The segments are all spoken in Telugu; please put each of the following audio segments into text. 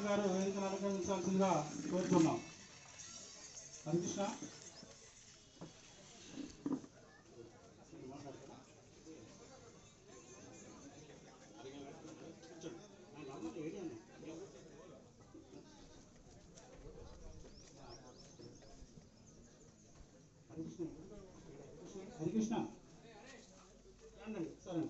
గారు వేదికను అలంకరించాల్సిందిగా కోరుతున్నాం. హరికృష్ణ హరికృష్ణ రండి సరే.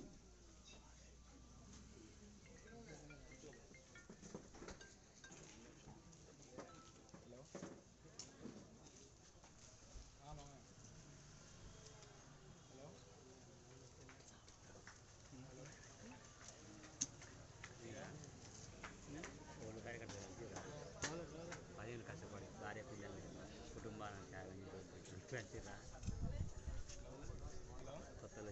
పదిహేను కష్టపడి భార్య పిల్లల్ని కుటుంబాలను త్యాగం చేసి కొత్తలో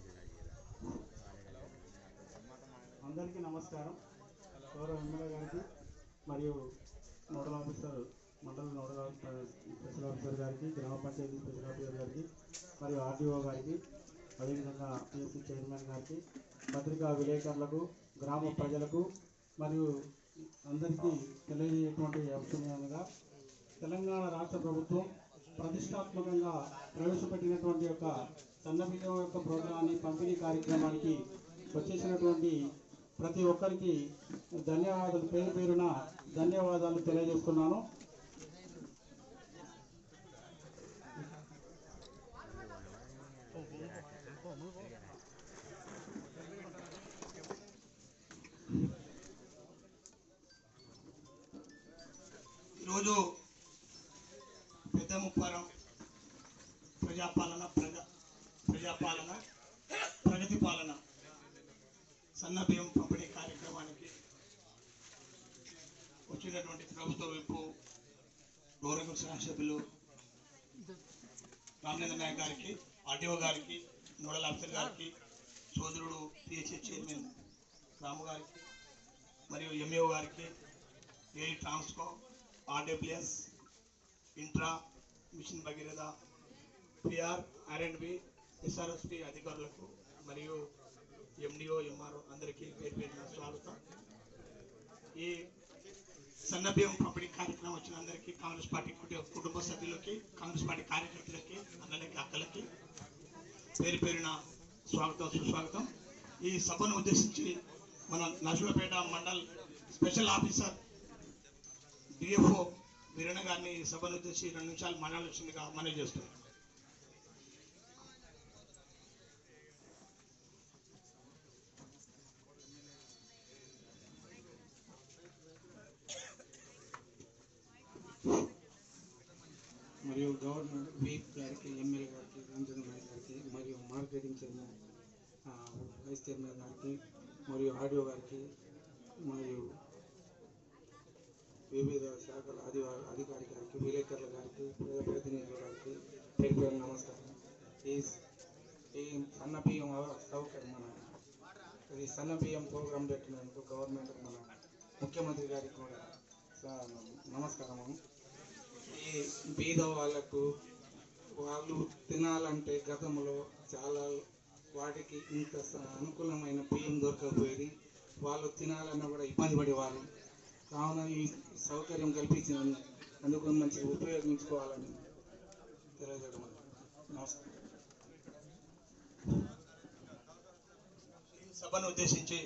అందరికీ నమస్కారం. గౌరవ ఎమ్మెల్యే గారికి మరియు నోడల్ ఆఫీసర్ మండల నోడల్ స్పెషల్ ఆఫీసర్ గారికి, గ్రామ పంచాయతీ స్పెషల్ ఆఫీసర్ గారికి మరియు ఆర్డీఓ గారికి, అదేవిధంగా పిఎస్సి చైర్మన్ గారికి, పత్రికా విలేకరులకు, గ్రామ ప్రజలకు మరియు అందరికీ తెలియజేయటువంటి అంశంగా తెలంగాణ రాష్ట్ర ప్రభుత్వం ప్రతిష్టాత్మకంగా ప్రవేశపెట్టినటువంటి యొక్క సన్నబియ్యం యొక్క ప్రోగ్రాన్ని పంపిణీ కార్యక్రమానికి వచ్చేసినటువంటి ప్రతి ఒక్కరికి ధన్యవాదాలు, పేరు పేరున ధన్యవాదాలు తెలియజేస్తున్నాను. ఈరోజు పెద్దముప్పారం ప్రజాపాలన ప్రగతి పాలన సన్నబియ్యం పంపిణీ కార్యక్రమానికి వచ్చినటువంటి ప్రభుత్వ వైపు గౌరవ శాసనసభ్యులు రామలింగ నాయక్ గారికి, ఆర్డీఓ గారికి, నోడల్ ఆఫీసర్ గారికి, సోదరుడు పిహెచ్సి చైర్మన్ రాము గారికి మరియు ఎంఈఓ గారికి, ఏఈ ట్రాన్స్కో, ఆర్డబ్ల్యూఎస్, ఇంట్రా, mission Bhagiratha, PR, R and B, SRSP అధికారులకు మరియు ఎండిఓ, ఎంఆర్ఓ అందరికీ పేరు పేరున స్వాగతం. ఈ సన్నబియ్యం పంపిణీ కార్యక్రమం వచ్చిన అందరికీ, కాంగ్రెస్ పార్టీ కుటుంబ సభ్యులకి, కాంగ్రెస్ పార్టీ కార్యకర్తలకి, అన్నలకి, అక్కలకి పేరు పేరున స్వాగతం, సుస్వాగతం. ఈ సభను ఉద్దేశించి మన Narsulapet mandal special officer DFO Veerana గారిని సభను ఉద్దేశించి 2 నిమిషాలు మాట్లాడాల్సిందిగా మనవి చేస్తున్నాం. మరియు గవర్నర్ వీప్ గారికి, ఎమ్మెల్యే గారికి, రామచంద్ర నాయక్ గారికి మరియు మార్కెటింగ్ చైర్మన్ వైస్ చైర్మన్ గారికి మరియు ఆర్డీఓ గారికి మరియు వివిధ శాఖల అధికారి గారికి, విలేకరుల గారికి, ప్రజాప్రతినిధుల గారికి పేరు పేరు నమస్కారం. ఈ సన్నబియ్యం సౌకర్యం ఇది సన్నబియ్యం ప్రోగ్రాం పెట్టినందుకు గవర్నమెంట్ మన ముఖ్యమంత్రి గారికి కూడా నమస్కారము. ఈ బీద వాళ్ళకు వాళ్ళు తినాలంటే గతంలో చాలా వాటికి ఇంత అనుకూలమైన బియ్యం దొరకకపోయేది, వాళ్ళు తినాలన్నా కూడా ఇబ్బంది పడేవాళ్ళు. కావున ఈ సౌకర్యం కల్పించినందుకు మంచిగా ఉపయోగించుకోవాలని తెలియజేయడం. నమస్కారం. సభను ఉద్దేశించి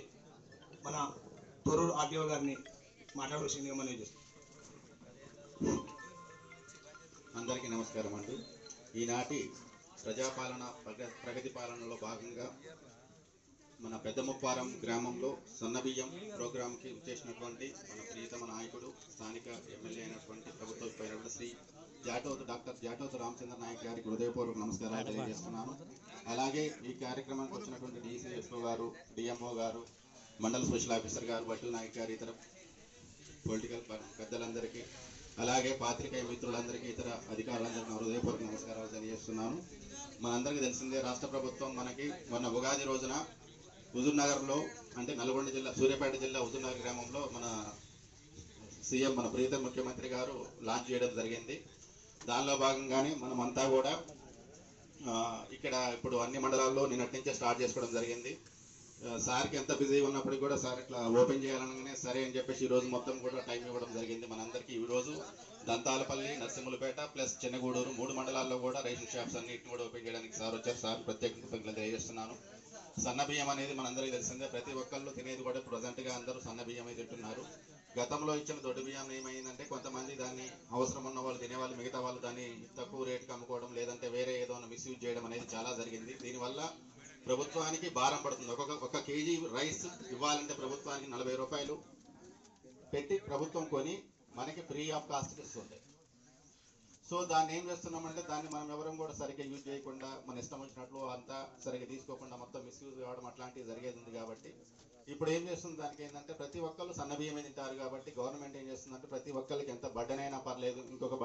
మన తొర్రూరు ఆర్డీఓ గారిని మాట్లాడవలసిందిగా మనవి చేస్తాం. అందరికీ నమస్కారం అండి. ఈనాటి ప్రజాపాలన ప్రగతి పాలనలో భాగంగా మన పెద్దముప్పారం గ్రామంలో సన్నబియ్యం ప్రోగ్రాంకి వచ్చేసినటువంటి మన ప్రియతమ నాయకుడు, స్థానిక ఎమ్మెల్యే అయినటువంటి ప్రభుత్వ శ్రీ డాక్టర్ జాటోతు రామచంద్ర నాయక్ గారికి హృదయపూర్వక నమస్కారాలు తెలియజేస్తున్నాను. అలాగే ఈ కార్యక్రమానికి వచ్చినటువంటి డిసిఎస్ఓ గారు, డిఎంఓ గారు, మండల స్పెషల్ ఆఫీసర్ గారు, బట్టు నాయక్ గారు, ఇతర పొలిటికల్ పెద్దలందరికీ, అలాగే పాత్రికేయ మిత్రులందరికీ, ఇతర అధికారులందరికీ హృదయపూర్వక నమస్కారాలు తెలియజేస్తున్నాను. మనందరికీ తెలిసిందే, రాష్ట్ర ప్రభుత్వం మనకి మొన్న ఉగాది రోజున హుజూర్నగర్లో, అంటే నల్గొండ జిల్లా, సూర్యాపేట జిల్లా హుజూర్నగర్ గ్రామంలో మన సీఎం, మన ప్రియతమ ముఖ్యమంత్రి గారు లాంచ్ చేయడం జరిగింది. దానిలో భాగంగానే మనమంతా కూడా ఇక్కడ ఇప్పుడు అన్ని మండలాల్లో నిన్నటి నుంచే స్టార్ట్ చేసుకోవడం జరిగింది. సార్కి ఎంత బిజీ ఉన్నప్పటికీ కూడా సార్ ఇట్లా ఓపెన్ చేయాలనగానే సరే అని చెప్పేసి ఈ రోజు మొత్తం కూడా టైం ఇవ్వడం జరిగింది మనందరికీ. ఈ రోజు దంతాలపల్లి, నరసింహులపేట ప్లస్ చిన్నగూడూరు 3 మండలాల్లో కూడా రేషన్ షాప్స్ అన్నింటిని కూడా ఓపెన్ చేయడానికి సార్ వచ్చారు. సార్ ప్రత్యేక కృతజ్ఞతలు తెలియజేస్తున్నాను. సన్న బియ్యం అనేది మనందరికీ తెలిసిందే, ప్రతి ఒక్కళ్ళు తినేది కూడా ప్రజెంట్గా అందరూ సన్న బియ్యం తింటున్నారు. గతంలో ఇచ్చిన దొడ్డు బియ్యం ఏమైందంటే కొంతమంది దాన్ని అవసరం ఉన్న వాళ్ళు తినేవాళ్ళు, మిగతా వాళ్ళు దాన్ని తక్కువ రేటుకి అమ్ముకోవడం లేదంటే వేరే ఏదో మిస్యూజ్ చేయడం అనేది చాలా జరిగింది. దీనివల్ల ప్రభుత్వానికి భారం పడుతుంది. ఒక కేజీ రైస్ ఇవ్వాలంటే ప్రభుత్వానికి 40 రూపాయలు పెట్టి ప్రభుత్వం కొని మనకి ఫ్రీ ఆఫ్ కాస్ట్ ఇస్తుంది. సో దాన్ని ఏం చేస్తున్నామంటే దాన్ని మనం ఎవరం కూడా సరిగ్గా యూజ్ చేయకుండా మన ఇష్టం వచ్చినట్లు అంతా సరిగ్గా తీసుకోకుండా మొత్తం మిస్యూజ్ కావడం అట్లాంటివి జరిగేది ఉంది. కాబట్టి ఇప్పుడు ఏం చేస్తుంది దానికి ఏంటంటే ప్రతి ఒక్కళ్ళు సన్న బియ్యమే తింటారు. కాబట్టి గవర్నమెంట్ ఏం చేస్తుందంటే ప్రతి ఒక్కరికి ఎంత బర్డెన్ అయినా పర్లేదు, ఇంకొక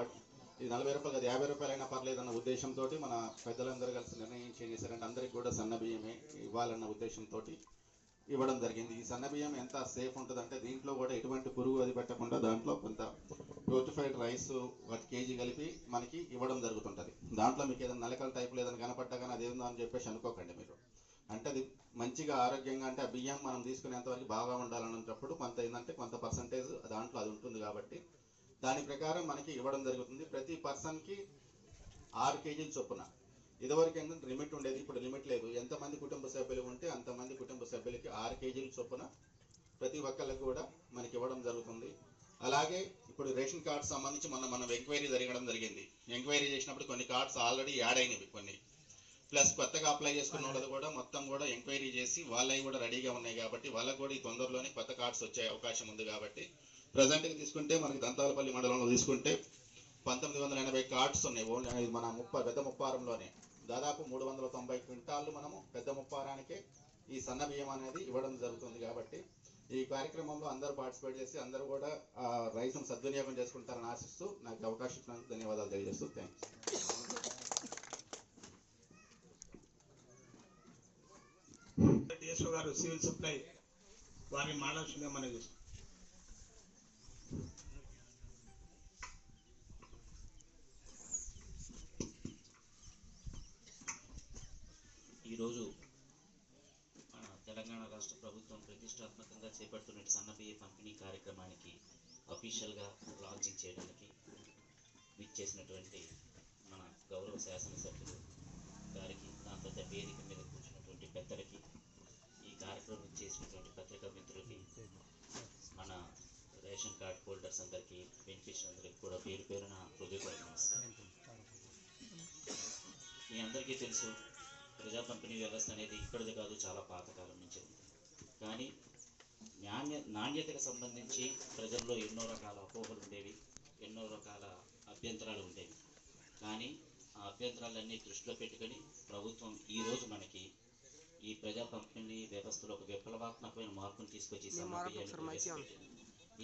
ఇది 40 రూపాయలు కదా 50 రూపాయలు అయినా పర్లేదు అన్న ఉద్దేశంతో మన పెద్దలందరూ కలిసి నిర్ణయం చేశారంటే అందరికి కూడా సన్న బియ్యమే ఇవ్వాలన్న ఉద్దేశంతో ఇవ్వడం జరిగింది. ఈ సన్న బియ్యం ఎంత సేఫ్ ఉంటుందంటే దీంట్లో కూడా ఎటువంటి పురుగు అది పెట్టకుండా దాంట్లో కొంత ప్యూరిఫైడ్ రైస్ 1 కేజీ కలిపి మనకి ఇవ్వడం జరుగుతుంటుంది. దాంట్లో మీకు ఏదైనా నలకల టైప్ లేదని కనపడ్డా కానీ అదేందో అని చెప్పేసి అనుకోకండి మీరు. అంటే అది మంచిగా ఆరోగ్యంగా అంటే ఆ బియ్యం మనం తీసుకునేంతవరకు బాగా ఉండాలన్నప్పుడు కొంత ఏంటంటే కొంత పర్సంటేజ్ దాంట్లో అది ఉంటుంది. కాబట్టి దాని ప్రకారం మనకి ఇవ్వడం జరుగుతుంది. ప్రతి పర్సన్కి 6 కేజీలు చొప్పున. ఇదివరకు ఏంటంటే లిమిట్ ఉండేది, ఇప్పుడు లిమిట్ లేదు. ఎంతమంది కుటుంబ సభ్యులు ఉంటే అంతమంది కుటుంబ సభ్యులకి 6 కేజీలు చొప్పున ప్రతి ఒక్కరికి కూడా మనకి ఇవ్వడం జరుగుతుంది. అలాగే ఇప్పుడు రేషన్ కార్డు సంబంధించి మనం ఎంక్వైరీ జరగడం జరిగింది. ఎంక్వైరీ చేసినప్పుడు కొన్ని కార్డ్స్ ఆల్రెడీ యాడ్ అయినవి, కొన్ని ప్లస్ కొత్తగా అప్లై చేసుకున్న వాళ్ళది కూడా మొత్తం కూడా ఎంక్వైరీ చేసి వాళ్ళవి కూడా రెడీగా ఉన్నాయి. కాబట్టి వాళ్ళకు కూడా ఈ తొందరలోనే కొత్త కార్డ్స్ వచ్చే అవకాశం ఉంది. కాబట్టి ప్రజెంట్గా తీసుకుంటే మనకి దంతాలపల్లి మండలంలో తీసుకుంటే 1980 కార్డ్స్ ఉన్నాయి. ఓన్లీ మన పెద్ద ముప్పారంలోనే దాదాపు 390 క్వింటాళ్ళు మనము పెద్ద ముప్పారానికే ఈ సన్న బియ్యం అనేది ఇవ్వడం జరుగుతుంది. కాబట్టి ఈ కార్యక్రమంలో అందరూ పార్టిసిపేట్ చేసి అందరూ కూడా రైతును సద్వినియోగం చేసుకుంటారని ఆశిస్తూ నాకు అవకాశం ఇచ్చినందుకు ధన్యవాదాలు తెలియజేస్తూ థ్యాంక్స్. డిఎస్ఓ గారు సివిల్ సప్లై వారిని మాట్లాడుతుండగా మనం చూస్తాం. ఈరోజు మన తెలంగాణ రాష్ట్ర ప్రభుత్వం ప్రతిష్టాత్మకంగా చేపడుతున్న సన్నబియ్య పంపిణీ కార్యక్రమానికి అఫీషియల్గా లాంచింగ్ చేయడానికి విచ్చేసినటువంటి మన గౌరవ శాసనసభ్యులు గారికి, దాని తర్వాత వేదిక మీద కూర్చున్నటువంటి పెద్దలకి, ఈ కార్యక్రమం చేసినటువంటి పత్రికా మిత్రులకి, మన రేషన్ కార్డ్ హోల్డర్స్ అందరికీ, బెనిఫిషియరీ అందరికీ కూడా పేరు పేరున హృదయపూర్వక నమస్కారం. మీ అందరికీ తెలుసు, ప్రజా పంపిణీ వ్యవస్థ అనేది ఇప్పటిది కాదు, చాలా పాతకాలం నుంచి ఉంది. కానీ నాణ్యతకు సంబంధించి ప్రజల్లో ఎన్నో రకాల అపోహలు ఉండేవి, ఎన్నో రకాల అభ్యంతరాలు ఉండేవి. కానీ ఆ అభ్యంతరాలన్నీ దృష్టిలో పెట్టుకొని ప్రభుత్వం ఈరోజు మనకి ఈ ప్రజా పంపిణీ వ్యవస్థలో ఒక విప్లవాత్మకమైన మార్పును తీసుకొచ్చి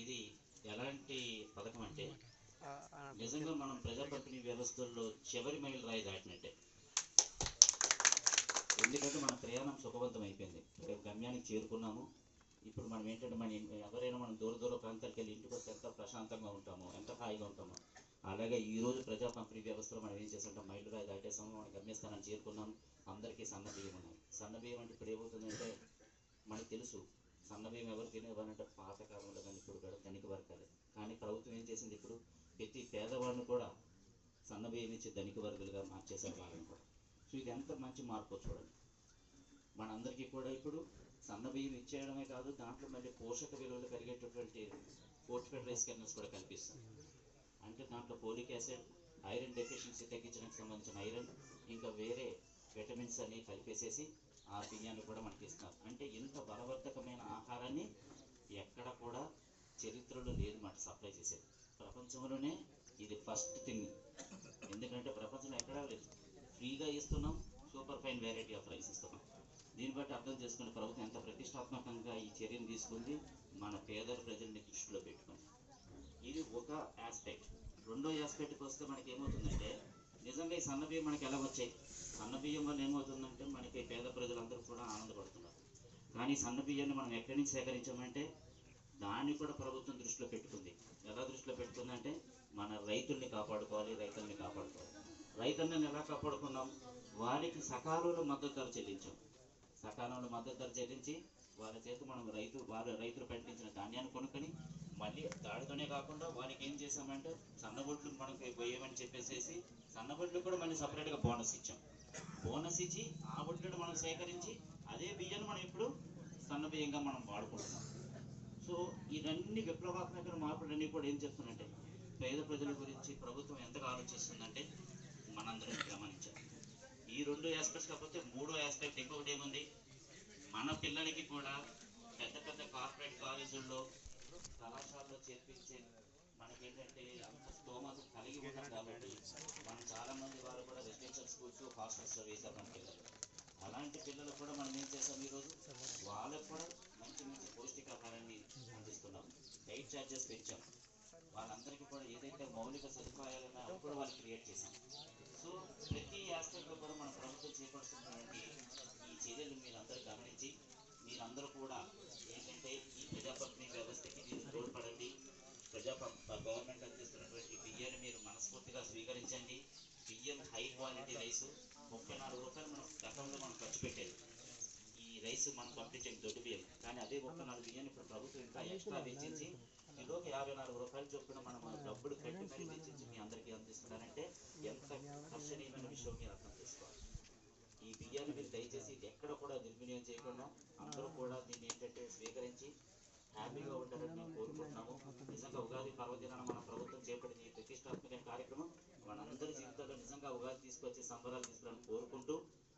ఇది ఎలాంటి పథకం అంటే నిజంగా మనం ప్రజా పంపిణీ వ్యవస్థల్లో చివరి మైలు రాయి దాటినట్టే. ఎందుకంటే మన ప్రయాణం సుఖవంతం అయిపోయింది, గమ్యానికి చేరుకున్నాము. ఇప్పుడు మనం ఏంటంటే ఎవరైనా మనం దూర ప్రాంతాలకు వెళ్ళి ఇంటికి వస్తే ఎంత ప్రశాంతంగా ఉంటామో, ఎంత హాయిగా ఉంటామో, అలాగే ఈరోజు ప్రజా పంపిణీ వ్యవస్థలో మనం ఏం చేస్తుంటాం, మైలు రాయి దాటేసాము, మన గమ్యస్థానాన్ని చేరుకున్నాం. అందరికీ సన్న బియ్యం ఉన్నాయి. సన్న బియ్యం అంటే ఇప్పుడు ఏమవుతుందంటే మనకు తెలుసు, సన్న బియ్యం ఎవరు తినేవాళ్ళంటే పాతకాలంలో కానీ ఇప్పుడు కూడా ధనిక వర్గాలే. కానీ ప్రభుత్వం ఏం చేసింది, ఇప్పుడు ప్రతి పేదవాడిని కూడా సన్న బియ్యం ఇచ్చి ధనిక వర్గాలుగా మార్చేశారు వాళ్ళని కూడా. సో ఇది ఎంత మంచి మార్పు చూడండి. మనందరికీ కూడా ఇప్పుడు సన్న బియ్యం ఇచ్చేయడమే కాదు, దాంట్లో మళ్ళీ పోషక విలువలు కలిగేటటువంటి ఫోర్టిఫైడ్ రైస్ కెర్నల్స్ కూడా కల్పిస్తుంది. అంటే దాంట్లో ఫోలిక్ యాసిడ్, ఐరన్ డెఫిషియన్సీ తగ్గించడానికి సంబంధించిన ఐరన్, ఇంకా వేరే విటమిన్స్ అన్ని కలిపేసేసి ఆ బియ్యాన్ని కూడా మనకి ఇస్తున్నారు. అంటే ఇంత బలవర్ధకమైన ఆహారాన్ని ఎక్కడ కూడా చరిత్రలో లేదు మాట సప్లై చేసేది. ప్రపంచంలోనే ఇది ఫస్ట్ థింగ్. ఎందుకంటే ప్రపంచంలో ఎక్కడా లేదు, ఫ్రీగా ఇస్తున్నాం, super fine variety of rice ఇస్తున్నాం. దీన్ని బట్టి అర్థం చేసుకునే ప్రభుత్వం ఎంత ప్రతిష్టాత్మకంగా ఈ చర్యను తీసుకుంది, మన పేద ప్రజల్ని దృష్టిలో పెట్టుకుంది. ఇది ఒక ఆస్పెక్ట్. రెండో ఆస్పెక్ట్కి వస్తే మనకి ఏమవుతుందంటే, నిజంగా ఈ సన్న బియ్యం మనకి ఎలా వచ్చాయి, సన్న బియ్యం వల్ల ఏమవుతుందంటే మనకి పేద ప్రజలందరూ కూడా ఆనందపడుతున్నారు. కానీ సన్న బియ్యాన్ని మనం ఎక్కడి నుంచి సేకరించామంటే దాన్ని కూడా ప్రభుత్వం దృష్టిలో పెట్టుకుంది. ఎలా దృష్టిలో పెట్టుకుందంటే మన రైతుల్ని కాపాడుకోవాలి, రైతుల్ని కాపాడుకోవాలి. రైతులను ఎలా కాపాడుకున్నాం, వారికి సకాలంలో మద్దతు ధర చెల్లించాం. సకాలంలో మద్దతు ధర చెల్లించి వాళ్ళ చేత మనం రైతులు పండించిన ధాన్యాన్ని కొనుక్కొని మళ్ళీ దాడితోనే కాకుండా వాళ్ళకి ఏం చేసామంటే సన్నబొడ్లు మనకి వేయమని చెప్పేసి సన్నబొడ్లు కూడా మళ్ళీ సపరేట్గా బోనస్ ఇచ్చాం. బోనస్ ఇచ్చి ఆ బొడ్లను మనం సేకరించి అదే బియ్యాన్ని మనం ఇప్పుడు సన్న బియ్యంగా మనం వాడుకుంటున్నాం. సో ఇవన్నీ విప్లవాత్మక మార్పులన్నీ కూడా ఏం చెప్తున్నంటే పేద ప్రజల గురించి ప్రభుత్వం ఎంతగా ఆలోచిస్తుందంటే మనందరం గమనించాలి. ఈ 2 ఆస్పెక్ట్స్ కాకపోతే 3వ ఆస్పెక్ట్ ఇంకొకటి ఏముంది, మన పిల్లలకి కూడా పెద్ద పెద్ద కార్పొరేట్ కాలేజీల్లో కళాశాలలో చేర్పించే మనకేంటంటే అంత స్తోమత కలిగి ఉన్నాం కాబట్టి మనం చాలామంది వారు కూడా రెసిడెన్షియల్ స్కూల్స్ హాస్టల్స్లో వేశారు మన పిల్లలు. అలాంటి పిల్లలు కూడా మనం ఏం చేసాం ఈరోజు వాళ్ళకు కూడా మంచి మంచి పౌష్టికాహారాన్ని అందిస్తున్నాం. డైట్ ఛార్జెస్ పెంచాం. వాళ్ళందరికీ కూడా ఏదైతే మౌలిక సదుపాయాలన్నా అవి కూడా వాళ్ళు క్రియేట్ చేశాం. సో ప్రతి ఆస్పెక్ట్లో కూడా మన ప్రభుత్వం చేపడుతున్నటువంటి ఈ చర్యలు మీరందరూ గమనించి మీరందరూ కూడా ఏంటంటే ఈ ప్రజాపత్ని వ్యవస్థకి మీరు తోడ్పడండి. గవర్నమెంట్ అందిస్తున్నటువంటి బియ్యాన్ని మీరు మనస్ఫూర్తిగా స్వీకరించండి. బియ్యం హై క్వాలిటీ రైసు 34 రూపాయలు మనం గతంలో మనం ఖర్చు పెట్టేది ఈ రైస్ మనం పంపించండి దొడ్డు బియ్యం. కానీ అదే 34 బియ్యాన్ని ఇప్పుడు ప్రభుత్వం ఇంకా ఎక్స్ట్రా వెచ్చించి కిలోకి 54 రూపాయలు చొప్పున మనం డబ్బులు కట్టి మరీ వెచ్చించి మీ అందరికీ అందిస్తున్నారంటే ఎంత హర్షణీయమైన విషయం మీరు అర్థం చేసుకోవాలి. ఈ బియ్యాన్ని మీరు దయచేసి ఎక్కడ కూడా దుర్వినియోగం చేయకుండా అందరూ కూడా దీన్ని ఏంటంటే స్వీకరించి హ్యాపీగా ఉంటారని మేము కోరుకుంటున్నాము. నిజంగా ఉగాది పర్వదినాన మన ప్రభుత్వం చేపట్టిన ఈ ప్రతిష్టాత్మక కార్యక్రమం మనందరి జీవితాల్లో నిజంగా ఉగాది తీసుకొచ్చి సంబరాలు తీసుకురావాలని కోరుకుంటూ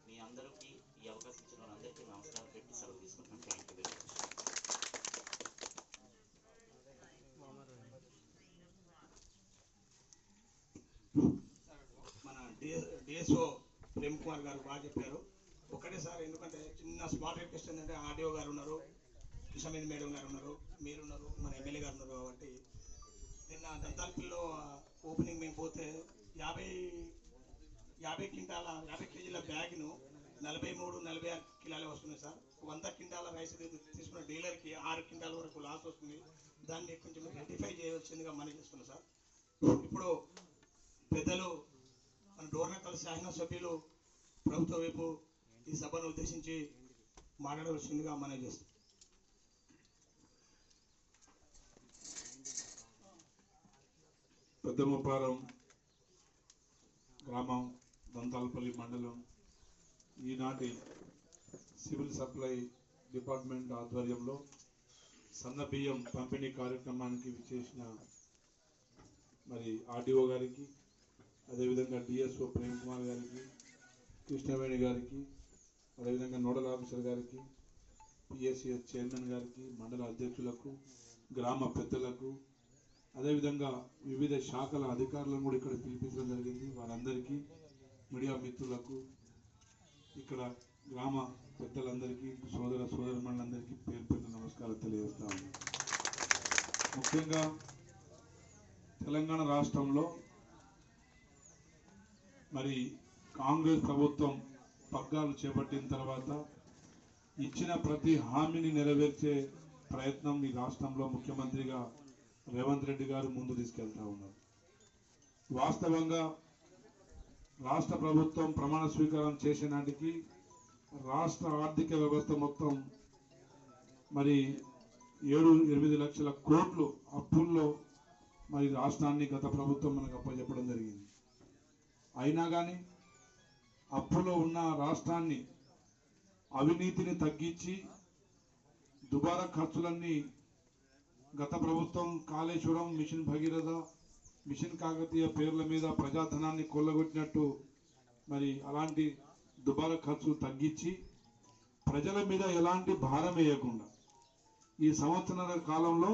మీ అందరికీ ఈ అవకాశం ఇచ్చిన వాళ్ళందరికీ నమస్కారం పెట్టి సెలవు తీసుకుంటున్నాను. Thank you very much. మన డిఎస్ఓ ప్రేమ్ కుమార్ గారు బాగా చెప్పారు. ఒకటే సార్, ఎందుకంటే చిన్న స్మార్ట్ రిక్వెస్ట్ ఏంటంటే ఆర్డీఓ గారు ఉన్నారు, కృష్ణమేని మేడం గారు ఉన్నారు, మీరున్నారు, మన ఎమ్మెల్యే గారు ఉన్నారు. కాబట్టి నిన్న దంతాలపల్లిలో ఓపెనింగ్ మేము పోతే 50 కేజీల బ్యాగ్ను 43-46 కిలోలే వస్తున్నాయి సార్. 100 క్వింటాల రైస్ తీసుకున్న డీలర్కి 6 క్వింటాల వరకు లాస్ వస్తుంది. దాన్ని కొంచెం రెక్టిఫై చేయవలసిందిగా మనం చేస్తున్నాం సార్. ఇప్పుడు పెద్దలు మన డోర్నకల్ శాసన సభ్యులు ప్రభుత్వ వైపు ఈ సభను ఉద్దేశించి మాట్లాడవలసిందిగా మనం చేస్తాం. పెద్దముప్పారం గ్రామం, దంతాలపల్లి మండలం ఈనాటి సివిల్ సప్లై డిపార్ట్మెంట్ ఆధ్వర్యంలో సన్న బియ్యం పంపిణీ కార్యక్రమానికి విచ్చేసిన మరి ఆర్డీఓ గారికి, అదేవిధంగా డిఎస్ఓ ప్రేమ్ కుమార్ గారికి, కృష్ణవేణి గారికి, అదేవిధంగా నోడల్ ఆఫీసర్ గారికి, పిఎస్సిఎస్ చైర్మన్ గారికి, మండల అధ్యక్షులకు, గ్రామ పెద్దలకు, అదేవిధంగా వివిధ శాఖల అధికారులను కూడా ఇక్కడ పిలిపించడం జరిగింది. వారందరికీ, మీడియా మిత్రులకు, ఇక్కడ గ్రామ పెద్దలందరికీ, సోదరమణులందరికీ పేరు పేరున నమస్కారం తెలియజేస్తాము. ముఖ్యంగా తెలంగాణ రాష్ట్రంలో మరి కాంగ్రెస్ ప్రభుత్వం పగ్గాలు చేపట్టిన తర్వాత ఇచ్చిన ప్రతి హామీని నెరవేర్చే ప్రయత్నం ఈ రాష్ట్రంలో ముఖ్యమంత్రిగా రేవంత్ రెడ్డి గారు ముందు తీసుకెళ్తా ఉన్నారు. వాస్తవంగా రాష్ట్ర ప్రభుత్వం ప్రమాణ స్వీకారం చేసే నాటికి రాష్ట్ర ఆర్థిక వ్యవస్థ మొత్తం మరి 7-8 లక్షల కోట్లు అప్పుల్లో మరి రాష్ట్రాన్ని గత ప్రభుత్వం మనకు అప్పచెప్పడం జరిగింది. అయినా కానీ అప్పులో ఉన్న రాష్ట్రాన్ని అవినీతిని తగ్గించి దుబారా ఖర్చులన్నీ గత ప్రభుత్వం కాళేశ్వరం, మిషన్ భగీరథ, మిషన్ కాకతీయ పేర్ల మీద ప్రజాధనాన్ని కొల్లగొట్టినట్టు మరి అలాంటి దుబారా ఖర్చులు తగ్గించి ప్రజల మీద ఎలాంటి భారం వేయకుండా ఈ సంవత్సరాల కాలంలో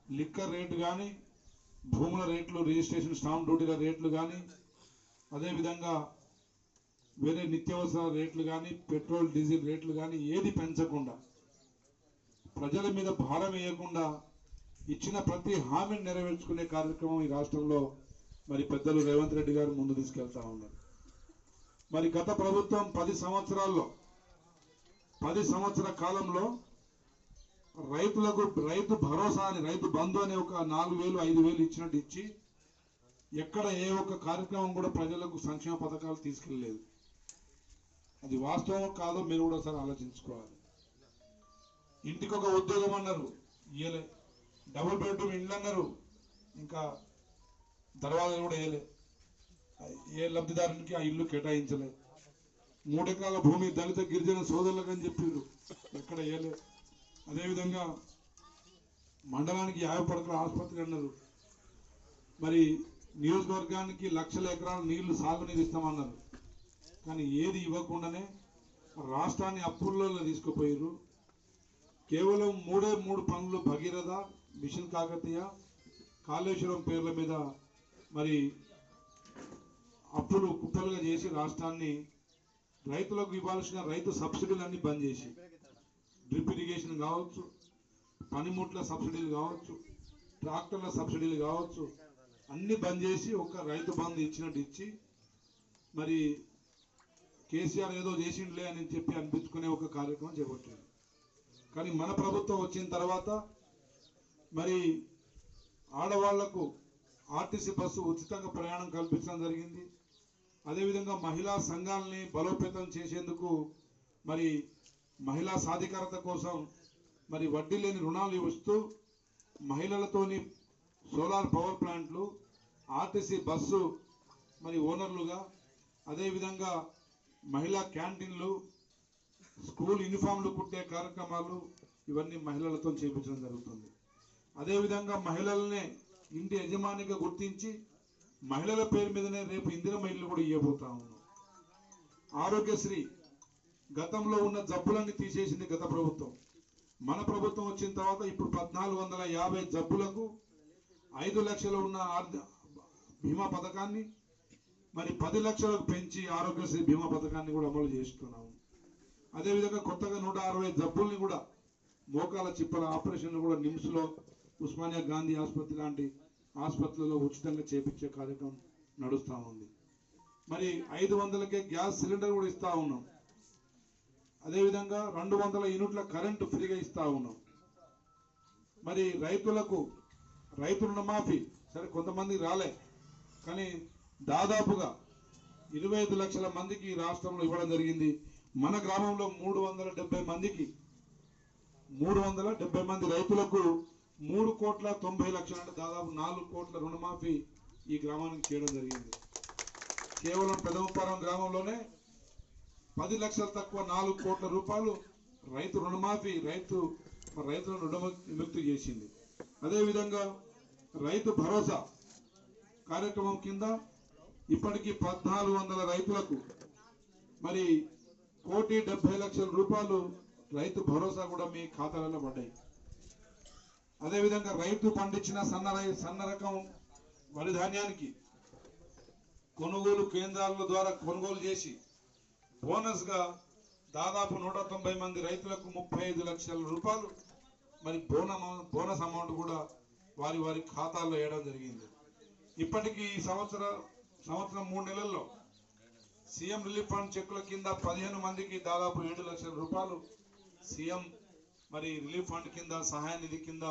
లిక్కర్ రేటు కానీ, భూముల రేట్లు, రిజిస్ట్రేషన్ స్టాంప్ డ్యూటీల రేట్లు కానీ, అదేవిధంగా వేరే నిత్యావసర రేట్లు కానీ, పెట్రోల్ డీజిల్ రేట్లు కానీ ఏది పెంచకుండా ప్రజల మీద భారం వేయకుండా ఇచ్చిన ప్రతి హామీని నెరవేర్చుకునే కార్యక్రమం ఈ రాష్ట్రంలో మరి పెద్దలు రేవంత్ రెడ్డి గారు ముందు తీసుకెళ్తా ఉన్నారు. మరి గత ప్రభుత్వం 10 సంవత్సరాల కాలంలో రైతులకు రైతు భరోసా అని, రైతు బంధు అనే ఒక 4,000-5,000 ఇచ్చినట్టు ఇచ్చి ఎక్కడ ఏ ఒక్క కార్యక్రమం కూడా ప్రజలకు సంక్షేమ పథకాలు తీసుకెళ్ళలేదు. అది వాస్తవం కాదో మీరు కూడా ఒకసారి ఆలోచించుకోవాలి. ఇంటికి ఒక ఉద్యోగం అన్నారు, ఇయ్యలే. డబుల్ బెడ్రూమ్ ఇండ్లు అన్నారు, ఇంకా దర్వాజాలు కూడా వేయలే. ఏ లబ్ధిదారునికి ఆ ఇల్లు కేటాయించలే. 3 ఎకరాల భూమి దళిత గిరిజన సోదరులకు అని చెప్పారు, ఎక్కడ వేయలే. అదేవిధంగా మండలానికి 50 పడకల ఆసుపత్రి అన్నారు. మరి నియోజకవర్గానికి లక్షల ఎకరాల నీళ్లు సాగునీరు ఇస్తామన్నారు. కానీ ఏది ఇవ్వకుండానే రాష్ట్రాన్ని అప్పుల్లో తీసుకుపోయారు. కేవలం 3 పనులు, భగీరథ, మిషన్ కాకతీయ, కాళేశ్వరం పేర్ల మీద మరి అప్పులు కుప్పలుగా చేసి రాష్ట్రాన్ని రైతులకు ఇవ్వాల్సిన రైతు సబ్సిడీలన్నీ బంద్ చేసి, డ్రిప్ ఇరిగేషన్ కావచ్చు, పనిముట్ల సబ్సిడీలు కావచ్చు, ట్రాక్టర్ల సబ్సిడీలు కావచ్చు, అన్ని బంద్ చేసి ఒక రైతు బంధు ఇచ్చినట్టు ఇచ్చి మరి కేసీఆర్ ఏదో చేసిండులే అని చెప్పి అనిపించుకునే ఒక కార్యక్రమం చేపట్టింది. కానీ మన ప్రభుత్వం వచ్చిన తర్వాత మరి ఆడవాళ్లకు ఆర్టీసీ బస్సు ఉచితంగా ప్రయాణం కల్పించడం జరిగింది. అదేవిధంగా మహిళా సంఘాలని బలోపేతం చేసేందుకు మరి మహిళా సాధికారత కోసం మరి వడ్డీ లేని రుణాలు ఇస్తూ మహిళలతోని సోలార్ పవర్ ప్లాంట్లు, ఆర్టీసీ బస్సు మరి ఓనర్లుగా, అదేవిధంగా మహిళా క్యాంటీన్లు, స్కూల్ యూనిఫామ్లు కుట్టే కార్యక్రమాలు ఇవన్నీ మహిళలతో చేపించడం జరుగుతుంది. అదేవిధంగా మహిళలనే ఇంటి యజమానిగా గుర్తించి మహిళల పేరు మీదనే రేపు ఇందిరమ్మ ఇల్లు కూడా ఇవ్వబోతా ఉన్నాం. ఆరోగ్యశ్రీ గతంలో ఉన్న జబ్బులన్నీ తీసేసింది గత ప్రభుత్వం. మన ప్రభుత్వం వచ్చిన తర్వాత ఇప్పుడు 1450 జబ్బులకు 5 లక్షలు ఉన్న బీమా పథకాన్ని మరి 10 లక్షలకు పెంచి ఆరోగ్యశ్రీ బీమా పథకాన్ని కూడా అమలు చేస్తున్నాము. అదేవిధంగా కొత్తగా 160 జబ్బుల్ని కూడా, మోకాల చిప్పల ఆపరేషన్లు కూడా నిమ్స్లో, ఉస్మానియా గాంధీ ఆసుపత్రి లాంటి ఆసుపత్రులలో ఉచితంగా చేపించే కార్యక్రమం నడుస్తూ ఉంది. మరి 500కే గ్యాస్ సిలిండర్ కూడా ఇస్తా ఉన్నాం. అదేవిధంగా 200 యూనిట్ల కరెంటు ఫ్రీగా ఇస్తా ఉన్నాం. మరి రైతులకు రైతు రుణమాఫీ సరే కొంతమంది రాలే, కానీ దాదాపుగా 25 లక్షల మందికి ఈ రాష్ట్రంలో ఇవ్వడం జరిగింది. మన గ్రామంలో 370 మందికి 370 మంది రైతులకు 3,90,00,000 అంటే దాదాపు 4 కోట్ల రుణమాఫీ ఈ గ్రామానికి చేయడం జరిగింది. కేవలం పెదముప్పారం గ్రామంలోనే 10 లక్షలు తక్కువ 4 కోట్ల రూపాయలు రైతు రుణమాఫీ రైతులను రుణముక్తి చేసింది. అదేవిధంగా రైతు భరోసా కార్యక్రమం కింద ఇప్పటికీ 1400 రైతులకు మరి 1,70,00,000 రూపాయలు రైతు భరోసా కూడా మీ ఖాతాలలో పడ్డాయి. అదేవిధంగా రైతు పండించిన సన్న రకం వరి ధాన్యానికి కొనుగోలు కేంద్రాల ద్వారా కొనుగోలు చేసి బోనస్గా దాదాపు 190 మంది రైతులకు 35 లక్షల రూపాయలు మరి బోనస్ అమౌంట్ కూడా వారి ఖాతాల్లో వేయడం జరిగింది. ఇప్పటికీ ఈ సంవత్సరం 3 నెలల్లో సీఎం రిలీఫ్ ఫండ్ చెక్కుల కింద 15 మందికి దాదాపు 7 లక్షల రూపాయలు సీఎం మరి రిలీఫ్ ఫండ్ కింద, సహాయ నిధి కింద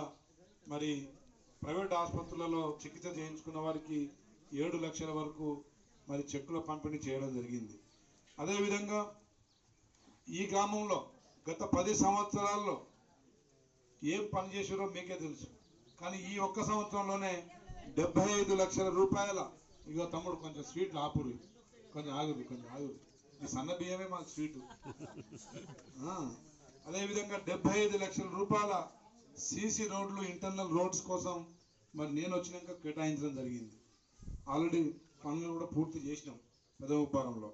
మరి ప్రైవేట్ ఆసుపత్రులలో చికిత్స చేయించుకున్న వారికి 7 లక్షల వరకు మరి చెక్కుల పంపిణీ చేయడం జరిగింది. అదేవిధంగా ఈ గ్రామంలో గత 10 సంవత్సరాల్లో ఏం పని చేసారో మీకే తెలుసు. కానీ ఈ ఒక్క సంవత్సరంలోనే 75 లక్షల రూపాయల, ఇగో తమ్ముడు కొంచెం స్వీట్లు ఆపురు, కొంచెం ఆగురు ఈ సన్న బియ్యమే మాకు స్వీటు. అదేవిధంగా 75 లక్షల రూపాయల సీసీ రోడ్లు, ఇంటర్నల్ రోడ్స్ కోసం మరి నేను వచ్చినాక కేటాయించడం జరిగింది. ఆల్రెడీ పనులు కూడా పూర్తి చేసినాం పెదముప్పారంలో.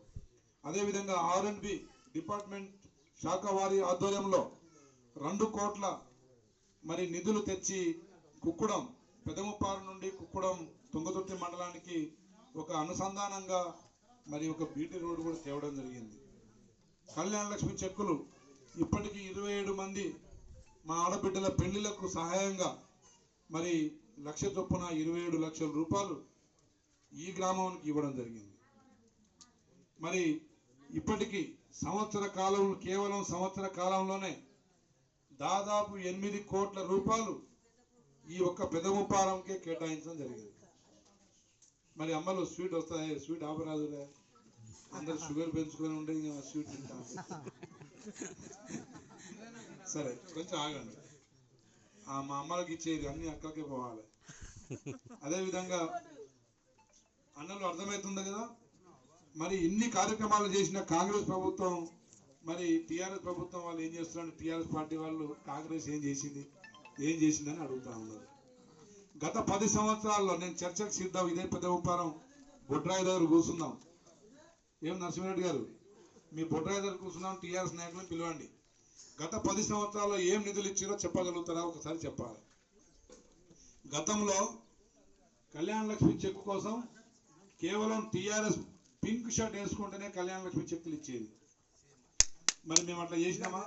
అదేవిధంగా R&B డిపార్ట్మెంట్ శాఖ వారి ఆధ్వర్యంలో 2 కోట్ల మరి నిధులు తెచ్చి కుక్కుడం, పెదముప్పారం నుండి కుక్కుడం తుంగతుర్తి మండలానికి ఒక అనుసంధానంగా మరి ఒక బీటీ రోడ్డు కూడా తేవడం జరిగింది. కళ్యాణ లక్ష్మి చెక్కులు ఇప్పటికీ 27 మంది మా ఆడబిడ్డల పెళ్లిలకు సహాయంగా మరి 1 లక్ష చొప్పున 27 లక్షల రూపాయలు ఈ గ్రామానికి ఇవ్వడం జరిగింది. మరి ఇప్పటికీ కేవలం సంవత్సర కాలంలోనే దాదాపు 8 కోట్ల రూపాయలు ఈ ఒక్క పెదముప్పారంకే కేటాయించడం జరిగింది. మరి అమ్మలు స్వీట్ వస్తాయి, స్వీట్ ఆపరాదులే. అందరు షుగర్ పెంచుకొని ఉంటే ఇంకా స్వీట్ తింటాను. సరే కొంచెం ఆగండి. మా అమ్మలకి ఇచ్చేది అన్ని అక్కడికే పోవాలి. అదేవిధంగా అన్నలు అర్థమవుతుంది కదా. మరి ఇన్ని కార్యక్రమాలు చేసిన కాంగ్రెస్ ప్రభుత్వం, మరి టీఆర్ఎస్ ప్రభుత్వం వాళ్ళు ఏం చేస్తున్నారు? టీఆర్ఎస్ పార్టీ వాళ్ళు కాంగ్రెస్ ఏం చేసిందని అడుగుతా ఉన్నారు. గత 10 సంవత్సరాల్లో నేను చర్చకు సిద్ధం. ఇదే పెద్ద ఉపారం బొడ్రాయి దగ్గర కూర్చుందాం. ఏం నరసింహారెడ్డి గారు, మీ బొడ్రాయి దగ్గర కూర్చుందాం, టీఆర్ఎస్ నాయకులను పిలవండి. గత 10 సంవత్సరాల్లో ఏం నిధులు ఇచ్చారో చెప్పగలుగుతారా? ఒకసారి చెప్పాలి. గతంలో కళ్యాణ లక్ష్మి చెక్ కోసం కేవలం టీఆర్ఎస్ పింక్ షర్ట్ వేసుకుంటేనే కళ్యాణ లక్ష్మి చెక్కులు ఇచ్చేది. మరి మేము అట్లా చేసినామా?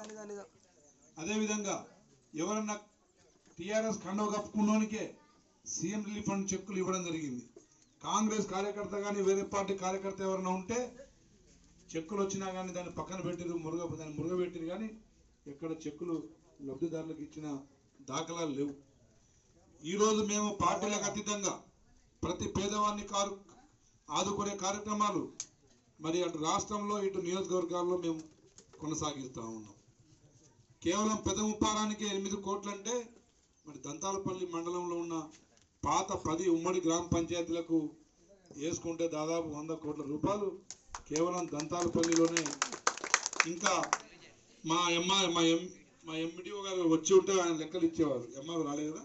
అదేవిధంగా ఎవరన్నా టీఆర్ఎస్ కండవ కప్పుకున్నోనికే సీఎం రిలీఫ్ ఫండ్ చెక్కులు ఇవ్వడం జరిగింది. కాంగ్రెస్ కార్యకర్త కానీ వేరే పార్టీ కార్యకర్త ఎవరైనా ఉంటే చెక్కులు వచ్చినా కానీ దాన్ని పక్కన పెట్టిరు, దాన్ని మురుగబెట్టిరు, కానీ ఎక్కడ చెక్కులు లబ్ధిదారులకు ఇచ్చిన దాఖలాలు లేవు. ఈరోజు మేము పార్టీలకు అతీతంగా ప్రతి పేదవాన్ని ఆదుకునే కార్యక్రమాలు మరి అటు రాష్ట్రంలో ఇటు నియోజకవర్గాల్లో మేము కొనసాగిస్తూ ఉన్నాం. కేవలం పెదముప్పారానికి 8 కోట్లు అంటే మరి దంతాలపల్లి మండలంలో ఉన్న పాత 10 ఉమ్మడి గ్రామ పంచాయతీలకు వేసుకుంటే దాదాపు 100 కోట్ల రూపాయలు కేవలం దంతాలపల్లిలోనే. ఇంకా మా ఎంపీడీఓ గారు వచ్చి ఉంటే ఆయన లెక్కలు ఇచ్చేవారు. ఎంఆర్ఓ రాలేదు కదా,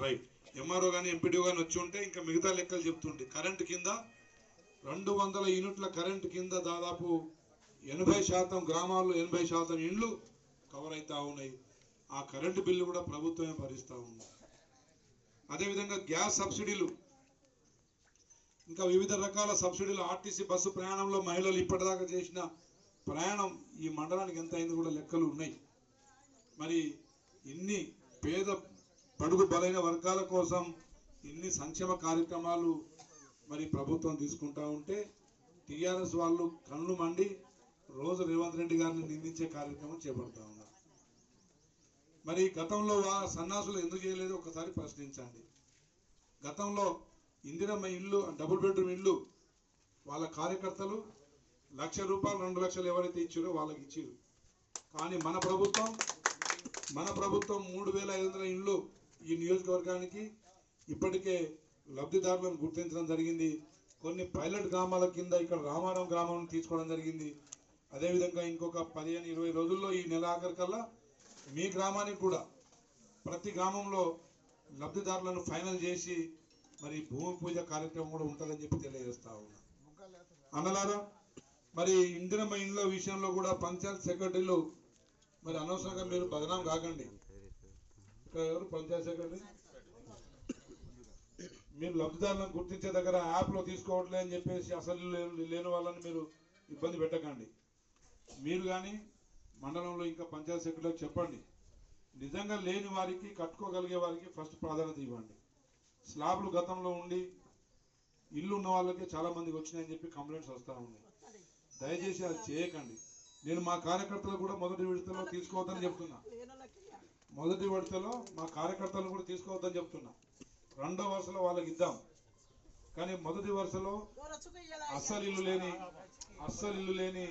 రైట్. ఎంఆర్ఓ కానీ ఎంపీడీఓ కానీ వచ్చి ఉంటే ఇంకా మిగతా లెక్కలు చెప్తుంటే కరెంటు కింద 200 యూనిట్ల కరెంటు కింద దాదాపు 80% గ్రామాల్లో 80% ఇండ్లు కవర్ అవుతా ఉన్నాయి. ఆ కరెంటు బిల్లు కూడా ప్రభుత్వమే భరిస్తూ ఉంది. అదేవిధంగా గ్యాస్ సబ్సిడీలు, ఇంకా వివిధ రకాల సబ్సిడీలు, ఆర్టీసీ బస్సు ప్రయాణంలో మహిళలు ఇప్పటిదాకా చేసిన ప్రయాణం ఈ మండలానికి ఎంత అయింది కూడా లెక్కలు ఉన్నాయి. మరి ఇన్ని పేద బడుగు బలైన వర్గాల కోసం ఇన్ని సంక్షేమ కార్యక్రమాలు మరి ప్రభుత్వం తీసుకుంటా ఉంటే టీఆర్ఎస్ వాళ్ళు కళ్ళు మండి రోజు రేవంత్ రెడ్డి గారిని నిందించే కార్యక్రమం చేపడతా ఉన్నారు. మరి గతంలో సన్నాసులు ఎందుకు చేయలేదు ఒకసారి ప్రశ్నించండి. గతంలో ఇందిరమ్మ ఇల్లు, డబుల్ బెడ్రూమ్ ఇల్లు వాళ్ళ కార్యకర్తలు 1,00,000 రూపాయలు 2 లక్షలు ఎవరైతే ఇచ్చారో వాళ్ళకి ఇచ్చారు. కానీ మన ప్రభుత్వం 3,500 ఇండ్లు ఈ నియోజకవర్గానికి ఇప్పటికే లబ్ధిదారులను గుర్తించడం జరిగింది. కొన్ని పైలట్ గ్రామాల కింద ఇక్కడ రామారం గ్రామం తీసుకోవడం జరిగింది. అదేవిధంగా ఇంకొక 15-20 రోజుల్లో ఈ నెల ఆఖరికల్లా మీ గ్రామానికి కూడా ప్రతి గ్రామంలో లబ్ధిదారులను ఫైనల్ చేసి మరి భూమి పూజ కార్యక్రమం కూడా ఉంటుందని చెప్పి తెలియజేస్తా ఉన్నా. అన్నలారా, మరి ఇందిరమ్మ ఇండ్ల విషయంలో కూడా పంచాయత్ సెక్రటరీలు మరి అనవసరంగా మీరు బదనాం కాకండి. ఇక్కడ ఎవరు పంచాయత్ సెక్రటరీ? మీరు లబ్ధిదారులను గుర్తించే దగ్గర యాప్లో తీసుకోవట్లే అని చెప్పేసి అసలు లేని వాళ్ళని మీరు ఇబ్బంది పెట్టకండి. మీరు కానీ మండలంలో ఇంకా పంచాయత్ సెక్రటరీలకు చెప్పండి, నిజంగా లేని వారికి, కట్టుకోగలిగే వారికి ఫస్ట్ ప్రాధాన్యత ఇవ్వండి. స్లాబ్లు గతంలో ఉండి ఇల్లు ఉన్న వాళ్ళకి చాలా మందికి వచ్చినాయని చెప్పి కంప్లైంట్స్ వస్తూ ఉన్నాయి. దయచేసి అది చేయకండి. నేను మా కార్యకర్తలు కూడా మొదటి విడతలో తీసుకోవద్దని చెప్తున్నా. మొదటి విడతలో మా కార్యకర్తలు కూడా తీసుకోవద్దని చెప్తున్నా. 2వ వరుసలో వాళ్ళకి ఇద్దాం. కానీ మొదటి వరుసలో అస్సలు ఇల్లు లేని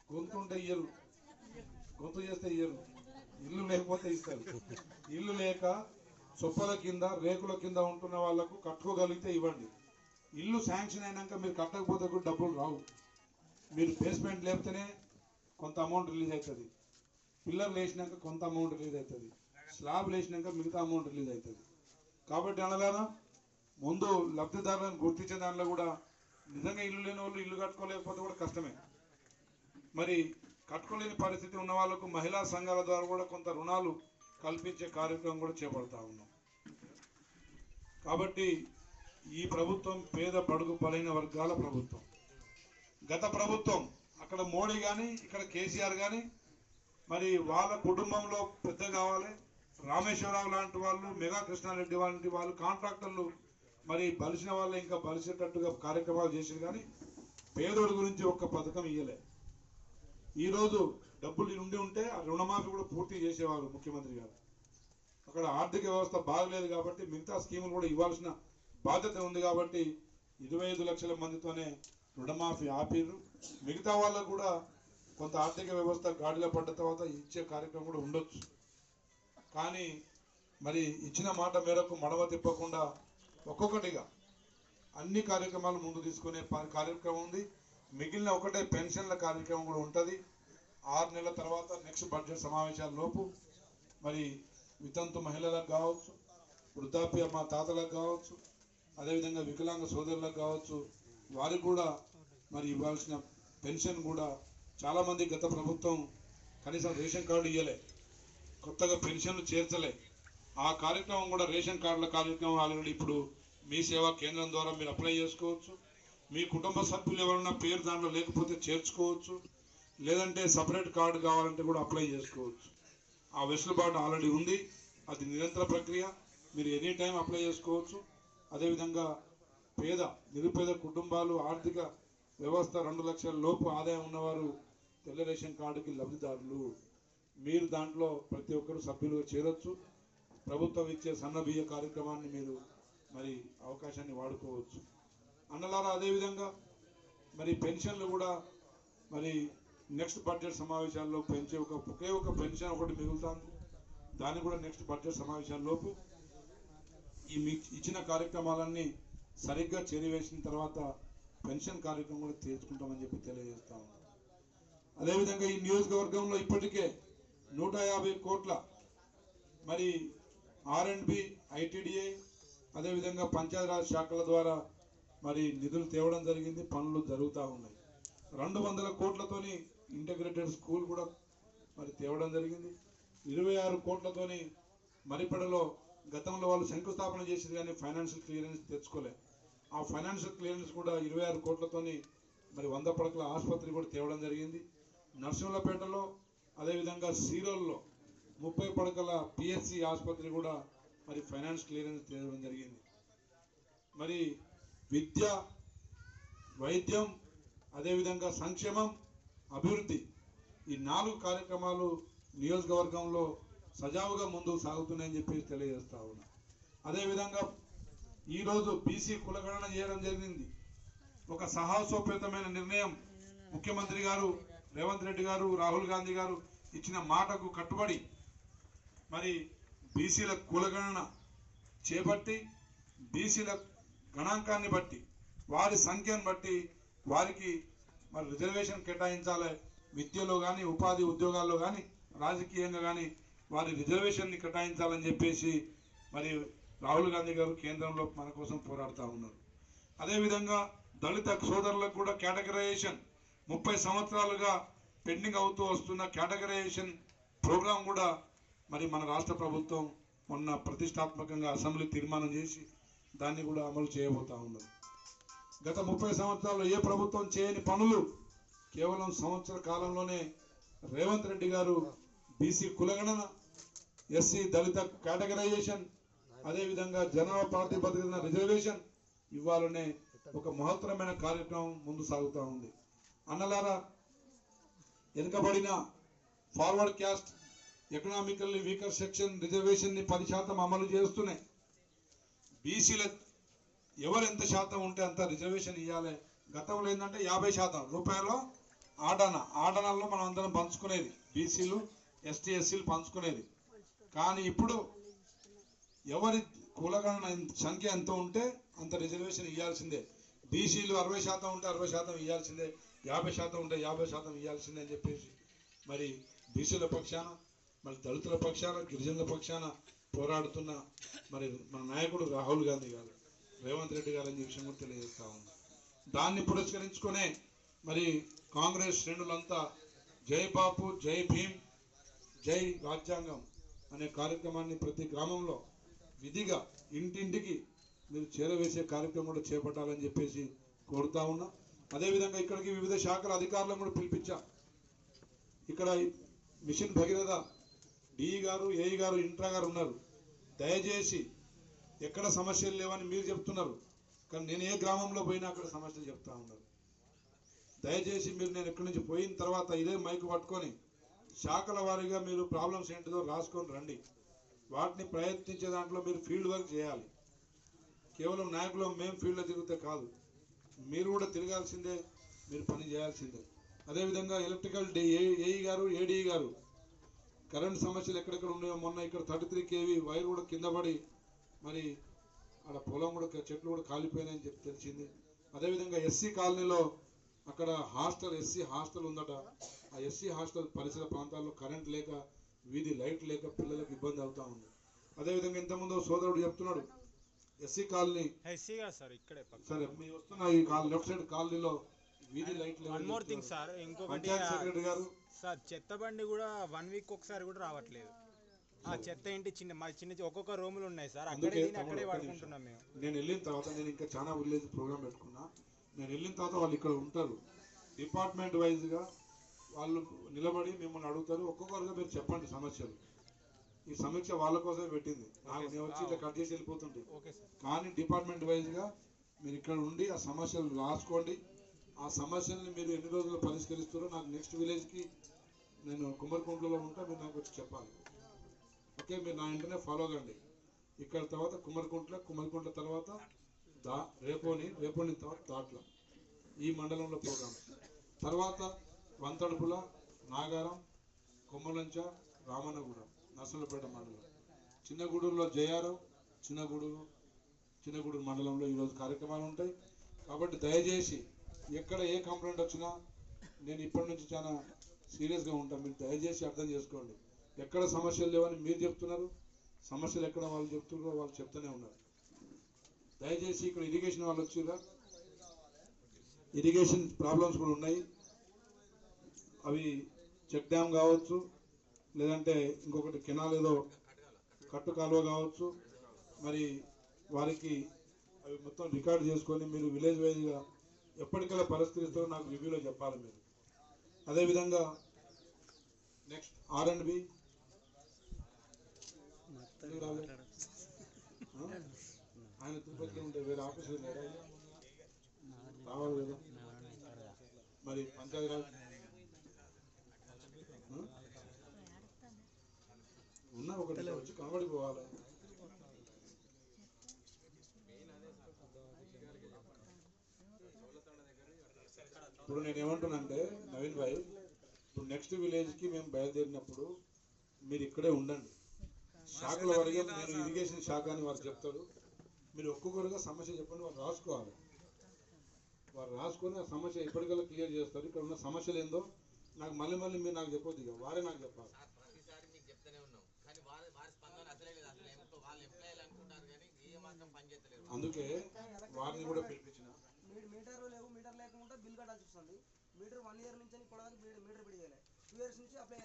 గొంతు ఉంటే ఇయ్యరు, గొంతు చేస్తే ఇయ్యరు, ఇల్లు లేకపోతే ఇస్తారు. ఇల్లు లేక చొప్పల కింద, రేకుల కింద ఉంటున్న వాళ్లకు కట్టుకోగలిగితే ఇవ్వండి. ఇల్లు శాంక్షన్ అయినాక మీరు కట్టకపోతే కూడా డబ్బులు రావు. మీరు బేస్మెంట్ లేపితేనే కొంత అమౌంట్ రిలీజ్ అవుతుంది, పిల్లర్లు వేసినాక కొంత అమౌంట్ రిలీజ్ అవుతుంది, స్లాబ్ వేసినాక మిగతా అమౌంట్ రిలీజ్ అవుతుంది. కాబట్టి అనలారా, ముందు లబ్ధిదారులను గుర్తించే దానిలో కూడా నిజంగా ఇల్లు లేని వాళ్ళు ఇల్లు కట్టుకోలేకపోతే కూడా కష్టమే. మరి కట్టుకోలేని పరిస్థితి ఉన్న వాళ్ళకు మహిళా సంఘాల ద్వారా కూడా కొంత రుణాలు కల్పించే కార్యక్రమం కూడా చేపడతా ఉన్నాం. కాబట్టి ఈ ప్రభుత్వం పేద బడుగు బలైన వర్గాల ప్రభుత్వం. గత ప్రభుత్వం అక్కడ మోడీ కానీ ఇక్కడ కేసీఆర్ కానీ మరి వాళ్ళ కుటుంబంలో పెద్ద కావాలి, రామేశ్వరరావు లాంటి వాళ్ళు, మెగా కృష్ణారెడ్డి లాంటి వాళ్ళు, కాంట్రాక్టర్లు మరి బలిసిన వాళ్ళు ఇంకా బలిసేటట్టుగా కార్యక్రమాలు చేశారు. కానీ పేదోడి గురించి ఒక్క పథకం ఇయ్యలే. ఈరోజు డబ్బులు ఉండి ఉంటే ఆ రుణమాఫీ కూడా పూర్తి చేసేవారు ముఖ్యమంత్రి గారు. అక్కడ ఆర్థిక వ్యవస్థ బాగలేదు కాబట్టి మిగతా స్కీములు కూడా ఇవ్వాల్సిన బాధ్యత ఉంది. కాబట్టి 25 లక్షల మందితోనే రుణమాఫీ ఆపిర్రు. మిగతా వాళ్ళకు కూడా కొంత ఆర్థిక వ్యవస్థ గాడిలో పడ్డ తర్వాత ఇచ్చే కార్యక్రమం కూడా ఉండొచ్చు. కానీ మరి ఇచ్చిన మాట మేరకు మడవ తిప్పకుండా ఒక్కొక్కటిగా అన్ని కార్యక్రమాలు ముందు తీసుకునే కార్యక్రమం ఉంది. మిగిలిన ఒకటే పెన్షన్ల కార్యక్రమం కూడా ఉంటుంది. 6 నెలల తర్వాత నెక్స్ట్ బడ్జెట్ సమావేశాల లోపు మరి వితంతు మహిళలకు కావచ్చు, వృద్ధాప్య మా తాతలకు కావచ్చు, అదేవిధంగా వికలాంగ సోదరులకు కావచ్చు, వారికి కూడా మరి ఇవ్వాల్సిన పెన్షన్ కూడా చాలామంది గత ప్రభుత్వం కనీసం రేషన్ కార్డు ఇవ్వలే, కొత్తగా పెన్షన్లు చేర్చలే. ఆ కార్యక్రమం కూడా రేషన్ కార్డుల కార్యక్రమం ఆల్రెడీ ఇప్పుడు మీ సేవా కేంద్రం ద్వారా మీరు అప్లై చేసుకోవచ్చు. మీ కుటుంబ సభ్యులు ఎవరన్నా పేరు దాంట్లో లేకపోతే చేర్చుకోవచ్చు, లేదంటే సపరేట్ కార్డు కావాలంటే కూడా అప్లై చేసుకోవచ్చు. ఆ వెసులుబాటు ఆల్రెడీ ఉంది. అది నిరంతర ప్రక్రియ, మీరు ఎనీ టైం అప్లై చేసుకోవచ్చు. అదేవిధంగా నిరుపేద కుటుంబాలు, ఆర్థిక వ్యవస్థ 2 లక్షల లోపు ఆదాయం ఉన్నవారు తెల్ల రేషన్ కార్డుకి లబ్ధిదారులు. మీరు దాంట్లో ప్రతి ఒక్కరు సభ్యులుగా చేరొచ్చు. ప్రభుత్వం ఇచ్చే సన్న బియ్య కార్యక్రమాన్ని మీరు మరి అవకాశాన్ని వాడుకోవచ్చు. అన్నలారా, అదేవిధంగా మరి పెన్షన్లు కూడా మరి నెక్స్ట్ బడ్జెట్ సమావేశాల్లో పెంచే ఒకే ఒక పెన్షన్ ఒకటి మిగులుతుంది. దాన్ని కూడా నెక్స్ట్ బడ్జెట్ సమావేశాల్లోపు ఈ ఇచ్చిన కార్యక్రమాలన్నీ సరిగ్గా చేరివేసిన తర్వాత పెన్షన్ కార్యక్రమం కూడా తీర్చుకుంటామని చెప్పి తెలియజేస్తా ఉన్నాం. అదేవిధంగా ఈ నియోజకవర్గంలో ఇప్పటికే 150 కోట్ల మరి R&B, ITDA, అదేవిధంగా పంచాయతీరాజ్ శాఖల ద్వారా మరి నిధులు తేవడం జరిగింది. పనులు జరుగుతూ ఉన్నాయి. 200 కోట్లతోని ఇంటిగ్రేటెడ్ స్కూల్ కూడా మరి తేవడం జరిగింది. 26 కోట్లతోని మరిపడలో గతంలో వాళ్ళు శంకుస్థాపన చేసేది కానీ ఫైనాన్షియల్ క్లియరెన్స్ తెచ్చుకోలే. ఆ ఫైనాన్షియల్ క్లియరెన్స్ కూడా 26 కోట్లతోని మరి 100 పడకల ఆసుపత్రి కూడా తేవడం జరిగింది. నర్సింహులపేటలో అదేవిధంగా సీరోల్లో 30 పడకల PSC ఆసుపత్రి కూడా మరి ఫైనాన్స్ క్లియరెన్స్ తేవడం జరిగింది. మరి విద్య, వైద్యం, అదేవిధంగా సంక్షేమం, అభివృద్ధి, ఈ 4 కార్యక్రమాలు నియోజకవర్గంలో సజావుగా ముందుకు సాగుతున్నాయని చెప్పి తెలియజేస్తా ఉన్నా. అదేవిధంగా ఈరోజు బీసీ కులగణన చేయడం జరిగింది. ఒక సాహసోపేతమైన నిర్ణయం ముఖ్యమంత్రి గారు రేవంత్ రెడ్డి గారు, రాహుల్ గాంధీ గారు ఇచ్చిన మాటకు కట్టుబడి మరి బీసీల కులగణన చేపట్టి బీసీల గణాంకాన్ని బట్టి వారి సంఖ్యను బట్టి వారికి మరి రిజర్వేషన్ కేటాయించాలి. విద్యలో కానీ, ఉపాధి ఉద్యోగాల్లో కానీ, రాజకీయంగా కానీ వారి రిజర్వేషన్ని కేటాయించాలని చెప్పేసి మరి రాహుల్ గాంధీ గారు కేంద్రంలో మన కోసం పోరాడుతూ ఉన్నారు. అదేవిధంగా దళిత సోదరులకు కూడా కేటగరైజేషన్ 30 సంవత్సరాలుగా పెండింగ్ అవుతూ వస్తున్న కేటగరైజేషన్ ప్రోగ్రాం కూడా మరి మన రాష్ట్ర ప్రభుత్వం మొన్న ప్రతిష్టాత్మకంగా అసెంబ్లీ తీర్మానం చేసి దాన్ని కూడా అమలు చేయబోతా ఉన్నారు. గత 30 సంవత్సరాల్లో ఏ ప్రభుత్వం చేయని పనులు కేవలం సంవత్సర కాలంలోనే రేవంత్ రెడ్డి గారు బీసీ కులగణన, ఎస్సీ దళిత కేటగరైజేషన్, అదేవిధంగా జనాభా ప్రాతిపదికన రిజర్వేషన్ ఇవ్వాలనే ఒక మహత్తరమైన కార్యక్రమం ముందు సాగుతూ ఉంది. అన్నలారా, వెనుకబడిన forward caste, economically weaker section రిజర్వేషన్ని 10% అమలు చేస్తున్నాయి. బీసీల ఎవరు ఎంత శాతం ఉంటే అంత రిజర్వేషన్ ఇవ్వాలి. గతంలో ఏంటంటే 50% రూపాయలు ఆడనాల్లో మనం అందరం పంచుకునేది, బీసీలు ఎస్టీ ఎస్సీలు పంచుకునేది. కానీ ఇప్పుడు ఎవరి కులగణన సంఖ్య ఎంత ఉంటే అంత రిజర్వేషన్ ఇవ్వాల్సిందే. బీసీలు 60% ఉంటే 60% ఇవ్వాల్సిందే, 50% ఉంటే 50% ఇవ్వాల్సిందే అని చెప్పేసి మరి బీసీల పక్షాన, మరి దళితుల పక్షాన, గిరిజనుల పక్షాన పోరాడుతున్న మరి మన నాయకుడు రాహుల్ గాంధీ గారు, రేవంత్ రెడ్డి గారు అనే విషయం కూడా తెలియజేస్తా ఉంది. దాన్ని పురస్కరించుకునే మరి కాంగ్రెస్ శ్రేణులంతా జై బాపు, జై భీమ్, జై రాజ్యాంగం అనే కార్యక్రమాన్ని ప్రతి గ్రామంలో విధిగా ఇంటింటికి మీరు చేరవేసే కార్యక్రమం కూడా చేపట్టాలని చెప్పేసి కోరుతా ఉన్నా. అదేవిధంగా ఇక్కడికి వివిధ శాఖల అధికారులను కూడా పిలిపించా. ఇక్కడ మిషన్ భగీరథ డిఈ గారు, ఏఈ గారు, ఇంట్రా గారు ఉన్నారు. దయచేసి ఎక్కడ సమస్యలు లేవని మీరు చెప్తున్నారు, కానీ నేను ఏ గ్రామంలో పోయినా అక్కడ సమస్యలు చెప్తా ఉన్నారు. దయచేసి మీరు నేను ఎక్కడి నుంచి పోయిన తర్వాత ఇదే మైకు పట్టుకొని శాఖల వారీగా మీరు ప్రాబ్లమ్స్ ఏంటిదో రాసుకొని రండి. వాటిని ప్రయత్నించే దాంట్లో మీరు ఫీల్డ్ వర్క్ చేయాలి. కేవలం నాయకులు మేము ఫీల్డ్లో తిరిగితే కాదు, మీరు కూడా తిరగాల్సిందే, మీరు పని చేయాల్సిందే. అదేవిధంగా ఎలక్ట్రికల్ ఏఈ గారు, ఏడీఈ గారు కరెంట్ సమస్యలు ఎక్కడెక్కడ ఉన్నాయో, మొన్న ఇక్కడ 33 kV వైర్ కూడా కింద పడి మరి అక్కడ పొలం కూడా చెట్లు కూడా కాలిపోయినాయని చెప్పి తెలిసింది. అదేవిధంగా ఎస్సీ కాలనీలో అక్కడ ఎస్సీ హాస్టల్ ఉందట. ఆ ఎస్సీ హాస్టల్ పరిసర ప్రాంతాల్లో కరెంట్ లేక, వీధి లైట్ లేక పిల్లలకు ఇబ్బంది అవుతా ఉంది. అదేవిధంగా ఇంతకుముందు సోదరుడు చెప్తున్నాడు ఎస్సీ కాలనీ, సరే మీ వస్తున్న ఈ లెఫ్ట్ సైడ్ కాలనీలో వీధి లైట్ లేవు. సార్ ఇంకొకటి పంచాయత్ సెక్రటరీ గారు సార్ చెత్త బండి కూడా 1 వీక్ ఒకసారి కూడా రావట్లేదు. ఆ చెత్త ఏంటి చిన్న ఒక్కొక్క రూములు ఉన్నాయి సార్, అక్కడే వాడుకుంటున్నాం మేము. నేను వెళ్ళిన తర్వాత, నేను ఇంకా చాలా విలేజ్ ప్రోగ్రామ్ పెట్టుకున్నా, నేను వెళ్ళిన తర్వాత వాళ్ళు ఇక్కడ ఉంటారు, డిపార్ట్మెంట్ వైజ్గా వాళ్ళు నిలబడి మిమ్మల్ని అడుగుతారు. ఒక్కొక్కరుగా మీరు చెప్పండి సమస్యలు. ఈ సమీక్ష వాళ్ళ కోసమే పెట్టింది, నేను వచ్చి ఇట్లా కట్ చేసి వెళ్ళిపోతుంటే. కానీ డిపార్ట్మెంట్ వైజ్గా మీరు ఇక్కడ ఉండి ఆ సమస్యలు రాసుకోండి. ఆ సమస్యల్ని మీరు ఎన్ని రోజుల్లో పరిష్కరిస్తారో నాకు నెక్స్ట్ విలేజ్కి నేను కుమ్మరికుంట్లలో ఉంటా, మీరు నాకు వచ్చి చెప్పాలి. ఓకే, మీరు నా ఇంటనే ఫాలో కండి. ఇక్కడ తర్వాత కుమ్మరికుంట్ల తర్వాత రేపోని తర్వాత దాట్ల, ఈ మండలంలో ప్రోగ్రామ్. తర్వాత వంతడుపుల, నాగారం, కొమ్మలంచ, రామన్నగూడెం, నర్సలపేట మండలం, చిన్నగూడూరులో జయారం, చిన్నగూడూరు మండలంలో ఈరోజు కార్యక్రమాలు ఉంటాయి. కాబట్టి దయచేసి ఎక్కడ ఏ కంప్లైంట్ వచ్చినా నేను ఇప్పటి నుంచి చాలా సీరియస్గా ఉంటాను. మీరు దయచేసి అర్థం చేసుకోండి. ఎక్కడ సమస్యలు లేవని మీరు చెప్తున్నారు, సమస్యలు ఎక్కడ వాళ్ళు చెప్తున్నారో వాళ్ళు చెప్తూనే ఉన్నారు. దయచేసి ఇక్కడ ఇరిగేషన్ వాళ్ళు వచ్చిరా, ఇరిగేషన్ ప్రాబ్లమ్స్ కూడా ఉన్నాయి. అవి చెక్ డ్యామ్ కావచ్చు, లేదంటే ఇంకొకటి కెనాల్ ఏదో కట్టు కాలువ కావచ్చు. మరి వారికి అవి మొత్తం రికార్డు చేసుకొని మీరు విలేజ్ వైజ్గా ఎప్పటికల్లా పరిష్కరిస్తారో నాకు రివ్యూలో చెప్పాలి మీరు. అదేవిధంగా నెక్స్ట్ R&B ఆయన తిరుపతిలో ఉంటే వేరే ఆఫీసులు రావాలి కదా. మరి పంచాయతీరాజ్ ఉన్నా ఒకటి వచ్చి కనబడిపోవాలి. ఇప్పుడు నేను ఏమంటున్నానంటే నవీన్ భాయ్, ఇప్పుడు నెక్స్ట్ విలేజ్కి మేము బయలుదేరినప్పుడు మీరు ఇక్కడే ఉండండి. శాఖల వరకు నేను ఇరిగేషన్ శాఖ అని వారు చెప్తారు. మీరు ఒక్కొక్కరుగా సమస్య చెప్పండి, వారు రాసుకోవాలి. వారు రాసుకొని ఆ సమస్య ఎప్పటికల్లా క్లియర్ చేస్తారు. ఇక్కడ ఉన్న సమస్యలు ఏందో నాకు మళ్ళీ మీరు నాకు చెప్పొద్దు, ఇక వారే నాకు చెప్పాలి. అందుకే వారిని కూడా పిలిపించిన. మీటర్ లేకుండా బిల్ కట్టాల్సి వస్తుంది. మీటర్ 1 year నుంచి ఇప్పటిదాకా మీటర్ బిల్ చేయాలి. 2 years నుంచి అప్లై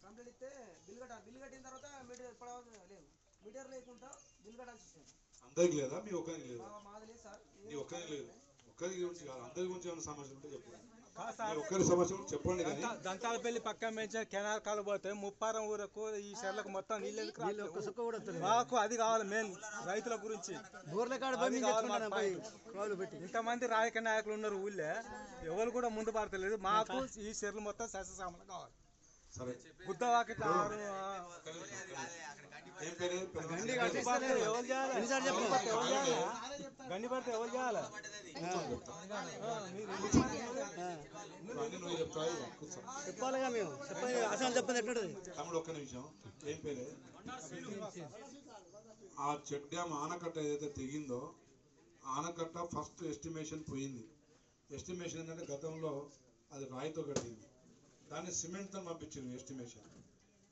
కంప్లీట్ ఇస్తే బిల్ కట్టాలి. బిల్ కట్టిన తర్వాత మీటర్ ఇప్పటిదాకా లేదు. మీటర్ లేకుండా బిల్ కట్టాల్సి వస్తుంది. అందరికి లేదా, మీ ఒక్కరికి లేదా? మాది లేదు సార్. నీ ఒక్కరికి లేదు. ఒక్కరి గురించి కాదు, అందరి గురించి ఏమైనా సమస్య ఉంటే చెప్పండి. ఒక్కరి సమస్య ఉంటే చెప్పండి. కానీ దంతాలపల్లి పక్క నుంచి కెనాల్ కాలు పోతే ముప్పారం ఊరకు ఈ చెర్లకు మొత్తం నీళ్ళు మాకు అది కావాలి. మెయిన్ రైతుల గురించి ఇంతమంది రాజకీయ నాయకులు ఉన్నారు ఊళ్ళో, ఎవరు కూడా ముందు పడతలేదు. మాకు ఈ చెర్లు మొత్తం సస్యశ్యామలం కావాలి. గుద్దవాకి గండి పడితే ఎవరు చేయాలి? చెప్పాలిగా మేము తమ్ముడు ఒక్క నిమిషం. ఏం పేరే? ఆ చెక్ డ్యామ్ ఆనకట్ట ఏదైతే తెగిందో ఆనకట్ట ఫస్ట్ ఎస్టిమేషన్ పోయింది. ఎస్టిమేషన్ ఏంటంటే గతంలో అది రాయితో కట్టింది, దాన్ని సిమెంట్తో పంపించింది ఎస్టిమేషన్.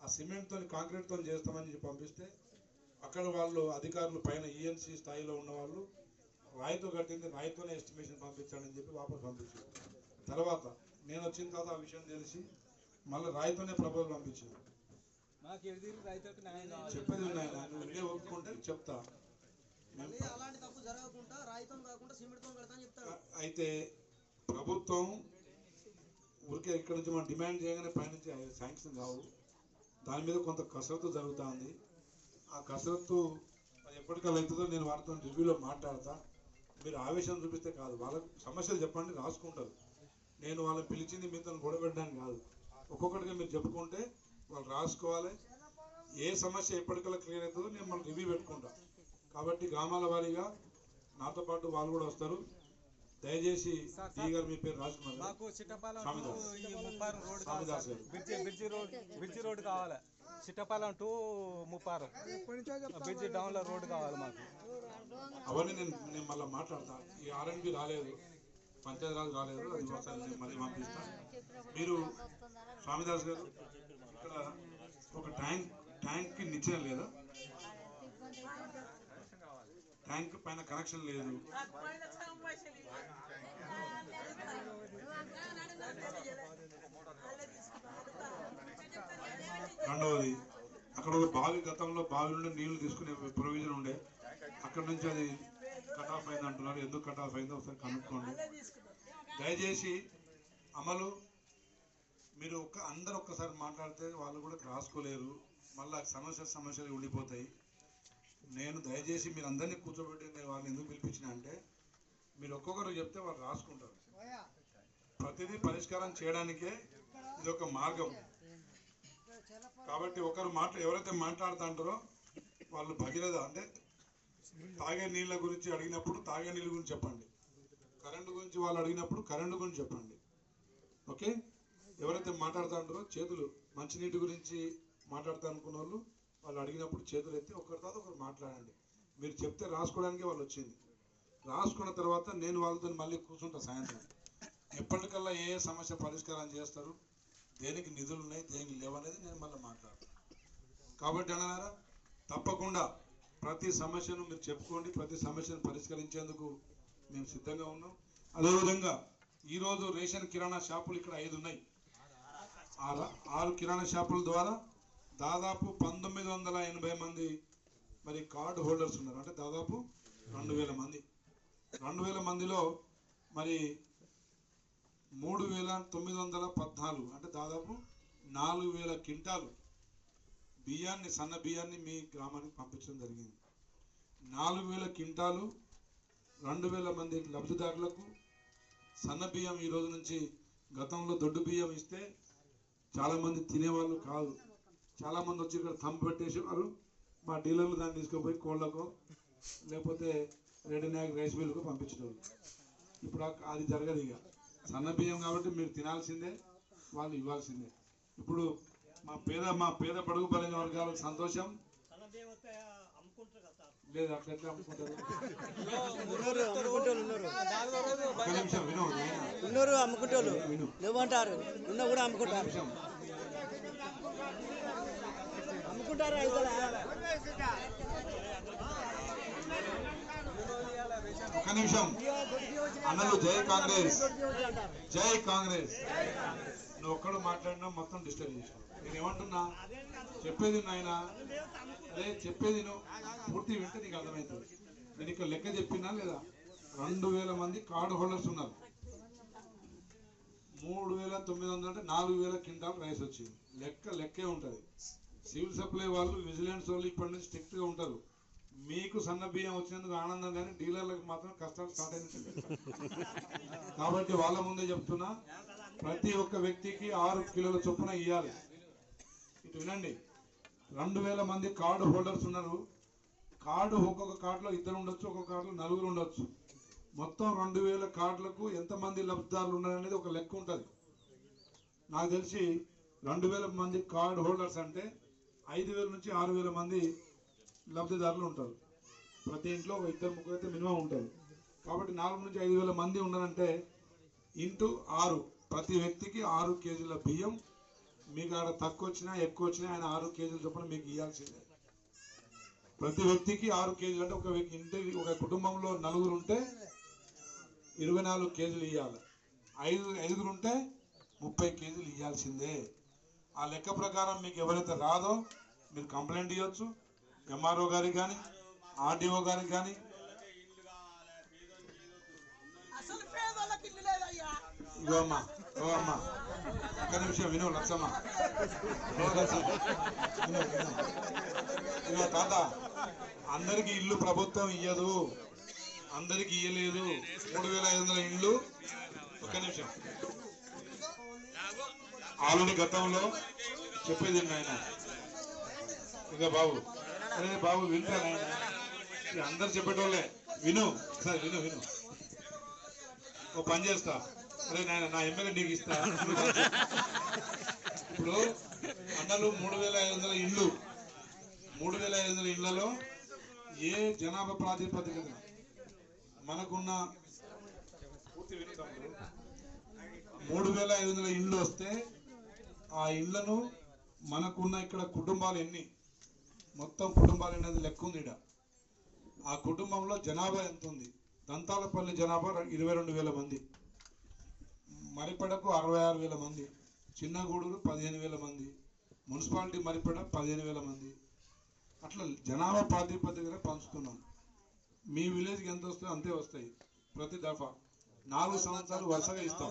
ఆ సిమెంట్తో కాంక్రీట్తో చేస్తామని చెప్పి పంపిస్తే అక్కడ వాళ్ళు అధికారులు పైన ఈఎన్సీ స్థాయిలో ఉన్న వాళ్ళు రాయితో కట్టింది, రాయితోనే ఎస్టిమేషన్ పంపించాలని చెప్పి వాపసు పంపించారు. తర్వాత నేను వచ్చిన తర్వాత ఆ విషయం తెలిసి మళ్ళీ రాయితోనే ప్రపోజల్ పంపించాను. చెప్పేది ఉన్నాయి, నువ్వే ఒప్పుకుంటే చెప్తా. అయితే ప్రభుత్వం ఊరికే ఇక్కడ నుంచి మనం డిమాండ్ చేయగానే పైనుంచి శాంక్షన్ కావు. దాని మీద కొంత కసరత్తు జరుగుతూ ఉంది. ఆ కసరత్తు ఎప్పటికల్లా అవుతుందో నేను వారితో రివ్యూలో మాట్లాడతా. మీరు ఆవేశం చూపిస్తే కాదు, వాళ్ళకి సమస్యలు చెప్పండి, రాసుకుంటారు. నేను వాళ్ళని పిలిచింది మీతో గొడవపెట్టడానికి కాదు. ఒక్కొక్కటిగా మీరు చెప్పుకుంటే వాళ్ళు రాసుకోవాలి. ఏ సమస్య ఎప్పటికల్లా క్లియర్ అవుతుందో నేను మళ్ళీ రివ్యూ పెట్టుకుంటా. కాబట్టి గ్రామాల వారీగా నాతో పాటు వాళ్ళు కూడా వస్తారు. దయచేసి డి గారు మీ పేరు రాజ్ కుమార్ మాకు చిట్టపాలెం స్వామిదాస్ ఈ ముప్పారం రోడ్ కావాలి స్వామిదాస్ సార్. గారు బ్రిడ్జి రోడ్ కావాలి. చిట్టపాలెం టు ముప్పారం బ్రిడ్జి డౌన్లో రోడ్ కావాలి మాకు. అవన్నీ నేను మళ్ళీ మాట్లాడతా. ఈ ఆర్ఎన్బి రాలేదు, పంచాయతీరాజ్ రాలేదు, అది ఒకసారి నేను మళ్ళీ పంపిస్తాను. మీరు స్వామిదాస్ గారు ఇక్కడ ఒక ట్యాంక్కి నిచ్చెన లేదా, ట్యాంక్ పైన కనెక్షన్ లేదు. రెండవది అక్కడ ఒక బావి, గతంలో బావి నుండి నీళ్లు తీసుకునే ప్రొవిజన్ ఉండే, అక్కడ నుంచి అది కట్ ఆఫ్ అయింది అంటున్నారు. ఎందుకు కట్ ఆఫ్ అయిందో ఒకసారి కనుక్కోండి దయచేసి. అమలు మీరు అందరూ ఒక్కసారి మాట్లాడితే వాళ్ళు కూడా రాసుకోలేరు, మళ్ళీ సమస్యలు ఉండిపోతాయి. నేను దయచేసి మీరు అందరినీ కూర్చోబెట్టి నేను వాళ్ళని ఎందుకు పిలిపించిన అంటే, మీరు ఒక్కొక్కరు చెప్తే వాళ్ళు రాసుకుంటారు. ప్రతిదీ పరిష్కారం చేయడానికే ఇది ఒక మార్గం. కాబట్టి ఎవరైతే మాట్లాడుతుంటారో వాళ్ళు భగీరథ అంటే తాగే నీళ్ళ గురించి అడిగినప్పుడు తాగే నీళ్ళ గురించి చెప్పండి, కరెంటు గురించి వాళ్ళు అడిగినప్పుడు కరెంటు గురించి చెప్పండి. ఓకే, ఎవరైతే మాట్లాడుతుంటారో చేతులు, మంచినీటి గురించి మాట్లాడుతా అనుకున్న వాళ్ళు అడిగినప్పుడు చేతులు ఎత్తి ఒకరి తర్వాత ఒకరు మాట్లాడండి. మీరు చెప్తే రాసుకోవడానికి వాళ్ళు వచ్చింది. రాసుకున్న తర్వాత నేను వాళ్ళతో మళ్ళీ కూర్చుంటా సాయంత్రం. ఎప్పటికల్లా ఏ సమస్య పరిష్కారం చేస్తారు, దేనికి నిధులు ఉన్నాయి, దేనికి లేవనేది నేను మళ్ళీ మాట్లాడతాను. కాబట్టి అన్నారా, తప్పకుండా ప్రతి సమస్యను మీరు చెప్పుకోండి. ప్రతి సమస్యను పరిష్కరించేందుకు మేము సిద్ధంగా ఉన్నాం. అదేవిధంగా ఈరోజు రేషన్ కిరాణా షాపులు ఇక్కడ 5 ఉన్నాయి. 6 కిరాణా షాపుల ద్వారా దాదాపు 1980 మంది మరి కార్డు హోల్డర్స్ ఉన్నారు. అంటే దాదాపు 2000 మంది. 2000 మందిలో మరి 3914 అంటే దాదాపు 4000 క్వింటాలు బియ్యాన్ని, సన్న బియ్యాన్ని మీ గ్రామానికి పంపించడం జరిగింది. 4000 క్వింటాలు 2000 మంది లబ్ధిదారులకు సన్న బియ్యం ఈ రోజు నుంచి, గతంలో దొడ్డు బియ్యం ఇస్తే చాలామంది తినేవాళ్ళు కాదు. చాలామంది వచ్చి ఇక్కడ థంబ్ పెట్టేసేవారు. మా డీలర్లు దాన్ని తీసుకుపోయి కోళ్ళకో లేకపోతే రెడీనాగ్ రైస్ మిల్కు పంపించేవాళ్ళు. ఇప్పుడు అది జరగదు. ఇక సన్న బియ్యం కాబట్టి మీరు తినాల్సిందే, వాళ్ళు ఇవ్వాల్సిందే. ఇప్పుడు మా పేద బడుగు బలైన వర్గాలకు సంతోషం లేదు. అట్లా అమ్ముకుంటారు. ఒక నిమిషం విను, అమ్ముకుంటారు లేవంటారు, ఉన్న కూడా అమ్ముకుంటారు. ఒక నిమిషం అన్నలు. జై కాంగ్రెస్, జై కాంగ్రెస్. నువ్వు ఒక్కడు మాట్లాడినా మొత్తం డిస్టర్బ్ చేసావు. నేను ఏమంటున్నా, చెప్పేది ఆయన, అదే చెప్పేది నువ్వు పూర్తి వింటే నీకు అర్థమవుతుంది. నేను ఇక్కడ లెక్క చెప్పినా లేదా, 2000 మంది కార్డు హోల్డర్స్ ఉన్నారు. 3900 అంటే 4000 క్వింటాల్ రైస్ వచ్చింది. లెక్కే ఉంటుంది. సివిల్ సప్లై వాళ్ళు, విజిలెన్స్ వాళ్ళు ఇప్పటి నుంచి స్ట్రిక్ట్గా ఉంటారు. మీకు సన్న బియ్యం వచ్చినందుకు ఆనందం, కానీ డీలర్లకు మాత్రం కష్టాలు స్టార్ట్ అయినట్టు. కాబట్టి వాళ్ళ ముందే చెప్తున్నా, ప్రతి ఒక్క వ్యక్తికి 6 కిలోల చొప్పున ఇవ్వాలి. ఇటు వినండి, 2000 మంది కార్డు హోల్డర్స్ ఉన్నారు. ఒక్కొక్క కార్డులో 2 ఉండొచ్చు, ఒక్కొక్క కార్డులో 4 ఉండొచ్చు. మొత్తం 2000 కార్డులకు ఎంతమంది లబ్ధిదారులు ఉన్నారనేది ఒక లెక్క ఉంటుంది. నాకు తెలిసి 2000 మంది కార్డు హోల్డర్స్ అంటే 5000 నుంచి 6000 మంది లబ్ధిదారులు ఉంటారు. ప్రతి ఇంట్లో 2-3 అయితే మినిమం ఉంటారు. కాబట్టి 4 నుంచి 5000 మంది ఉన్నారంటే ఇంటూ 6, ప్రతి వ్యక్తికి 6 కేజీల బియ్యం. మీకు ఆడ తక్కువ వచ్చినా ఎక్కువ వచ్చినా ఆయన 6 కేజీల చొప్పున మీకు ఇవ్వాల్సిందే. ప్రతి వ్యక్తికి 6 కేజీలు అంటే ఒక కుటుంబంలో 4 ఉంటే 24 కేజీలు ఇవ్వాలి. 5 ఉంటే 30 కేజీలు ఇవ్వాల్సిందే. ఆ లెక్క ప్రకారం మీకు ఎవరైతే రాదో మీరు కంప్లైంట్ ఇవ్వచ్చు, ఎంఆర్ఓ గారికి కానీ ఆర్డీఓ గారికి కానీ. ఇగో అమ్మా, ఒక్క నిమిషం విను లక్ష్మమ్మ. ఇగో తాత, అందరికి ఇల్లు ప్రభుత్వం ఇయ్యదు, అందరికి ఇయ్యలేదు. 3500 ఇండ్లు. ఒక్క నిమిషం, ఆల్రెడీ గతంలో చెప్పేది ఆయన. ఇక బాబు, అరే బాబు వింటాను ఆయన, అందరు చెప్పేటోళ్ళే. విను సార్, విను. ఓ పని చేస్తా, అరే నాయన నా ఎమ్మెల్యే నీకు ఇస్తా. ఇప్పుడు మండలు 3,500 ఇండ్లు, 3,500 ఇళ్లలో ఏ జనాభా ప్రాతిపదికన మనకున్న 3,500 ఇండ్లు వస్తే ఆ ఇండ్లను మనకున్న ఇక్కడ కుటుంబాలు ఎన్ని, మొత్తం కుటుంబాలు అనేది లెక్క ఉంది. ఆ కుటుంబంలో జనాభా ఎంత ఉంది? దంతాలపల్లి జనాభా 22,000 మంది, మరిపడకు 66,000 మంది, చిన్నగూడూరు 15,000 మంది, మున్సిపాలిటీ మరిపడ 15,000 మంది. అట్లా జనాభా ప్రాతిపదికన పంచుతున్నాం. మీ విలేజ్కి ఎంత వస్తాయో అంతే వస్తాయి. ప్రతి దఫా 4 సంవత్సరాలు వరుసగా ఇస్తాం,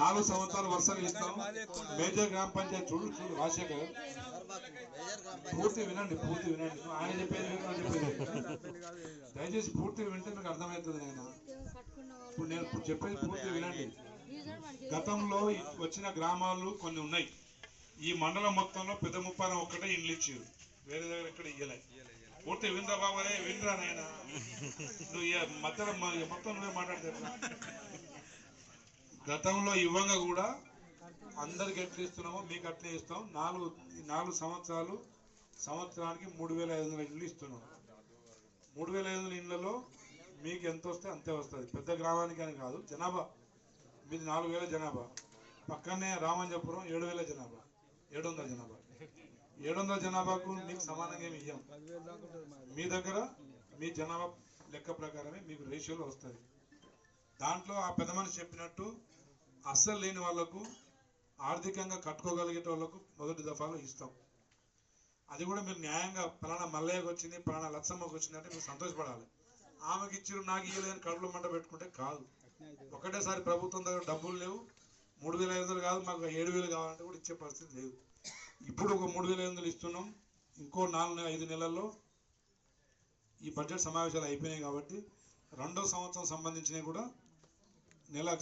4 సంవత్సరాలు వరుసగా ఇస్తాం. మేజర్ గ్రామ పంచాయతీ చూడు రాజశేఖర్, పూర్తి వినండి, పూర్తి వినండి. ఆయన చెప్పేది దయచేసి పూర్తిగా వింటే మీకు అర్థమవుతుంది. ఆయన ఇప్పుడు నేను చెప్పేది పూర్తిగా వినండి. గతంలో వచ్చిన గ్రామాలు కొన్ని ఉన్నాయి. ఈ మండలం మొత్తంలో పెద్ద ముప్పారం ఒక్కటే ఇండ్లు ఇచ్చారు, వేరే దగ్గర ఇక్కడ ఇయ్యలే. పూర్తి వినరా బాబాయ్, వినరా నాయన, నువ్వు మధ్యలో మొత్తం నువ్వే మాట్లాడతారు. గతంలో ఇవ్వంగా కూడా అందరికి ఎట్లా ఇస్తున్నామో మీకు అట్లే ఇస్తాం. 4 సంవత్సరాలు, సంవత్సరానికి 3,500 ఇండ్లు ఇస్తున్నాం. 3,500 ఇండ్లలో మీకు ఎంత వస్తే అంతే వస్తుంది. పెద్ద గ్రామానికి అని కాదు. జనాభా మీది 4,000 జనాభా, పక్కనే రామంజపురం 7,000 జనాభా, 700 జనాభా. 700 జనాభాకు మీకు సమానంగా ఏమి ఇయ్యాం. మీ దగ్గర మీ జనాభా లెక్క ప్రకారమే మీకు రేషియోలో వస్తుంది. దాంట్లో ఆ పెద్ద మనిషి చెప్పినట్టు అస్సలు లేని వాళ్లకు, ఆర్థికంగా కట్టుకోగలిగే వాళ్ళకు మొదటి దఫాలో ఇస్తాం. అది కూడా మీరు న్యాయంగా పలానా మల్లయ్యకు వచ్చింది, పలానా లచ్చమ్మకు వచ్చిందంటే మీరు సంతోషపడాలి. ఆమెకి ఇచ్చిరు నాకు ఇయ్యలేదని కడుపులో మంట పెట్టుకుంటే కాదు. ఒకటేసారి ప్రభుత్వం దగ్గర డబ్బులు లేవు, 3,500 కాదు మాకు 7,000 కావాలంటే కూడా ఇచ్చే పరిస్థితి లేదు. ఇప్పుడు ఒక 3,500 ఇస్తున్నాం. ఇంకో 4-5 నెలల్లో ఈ బడ్జెట్ సమావేశాలు అయిపోయినాయి కాబట్టి 2వ సంవత్సరం సంబంధించినవి కూడా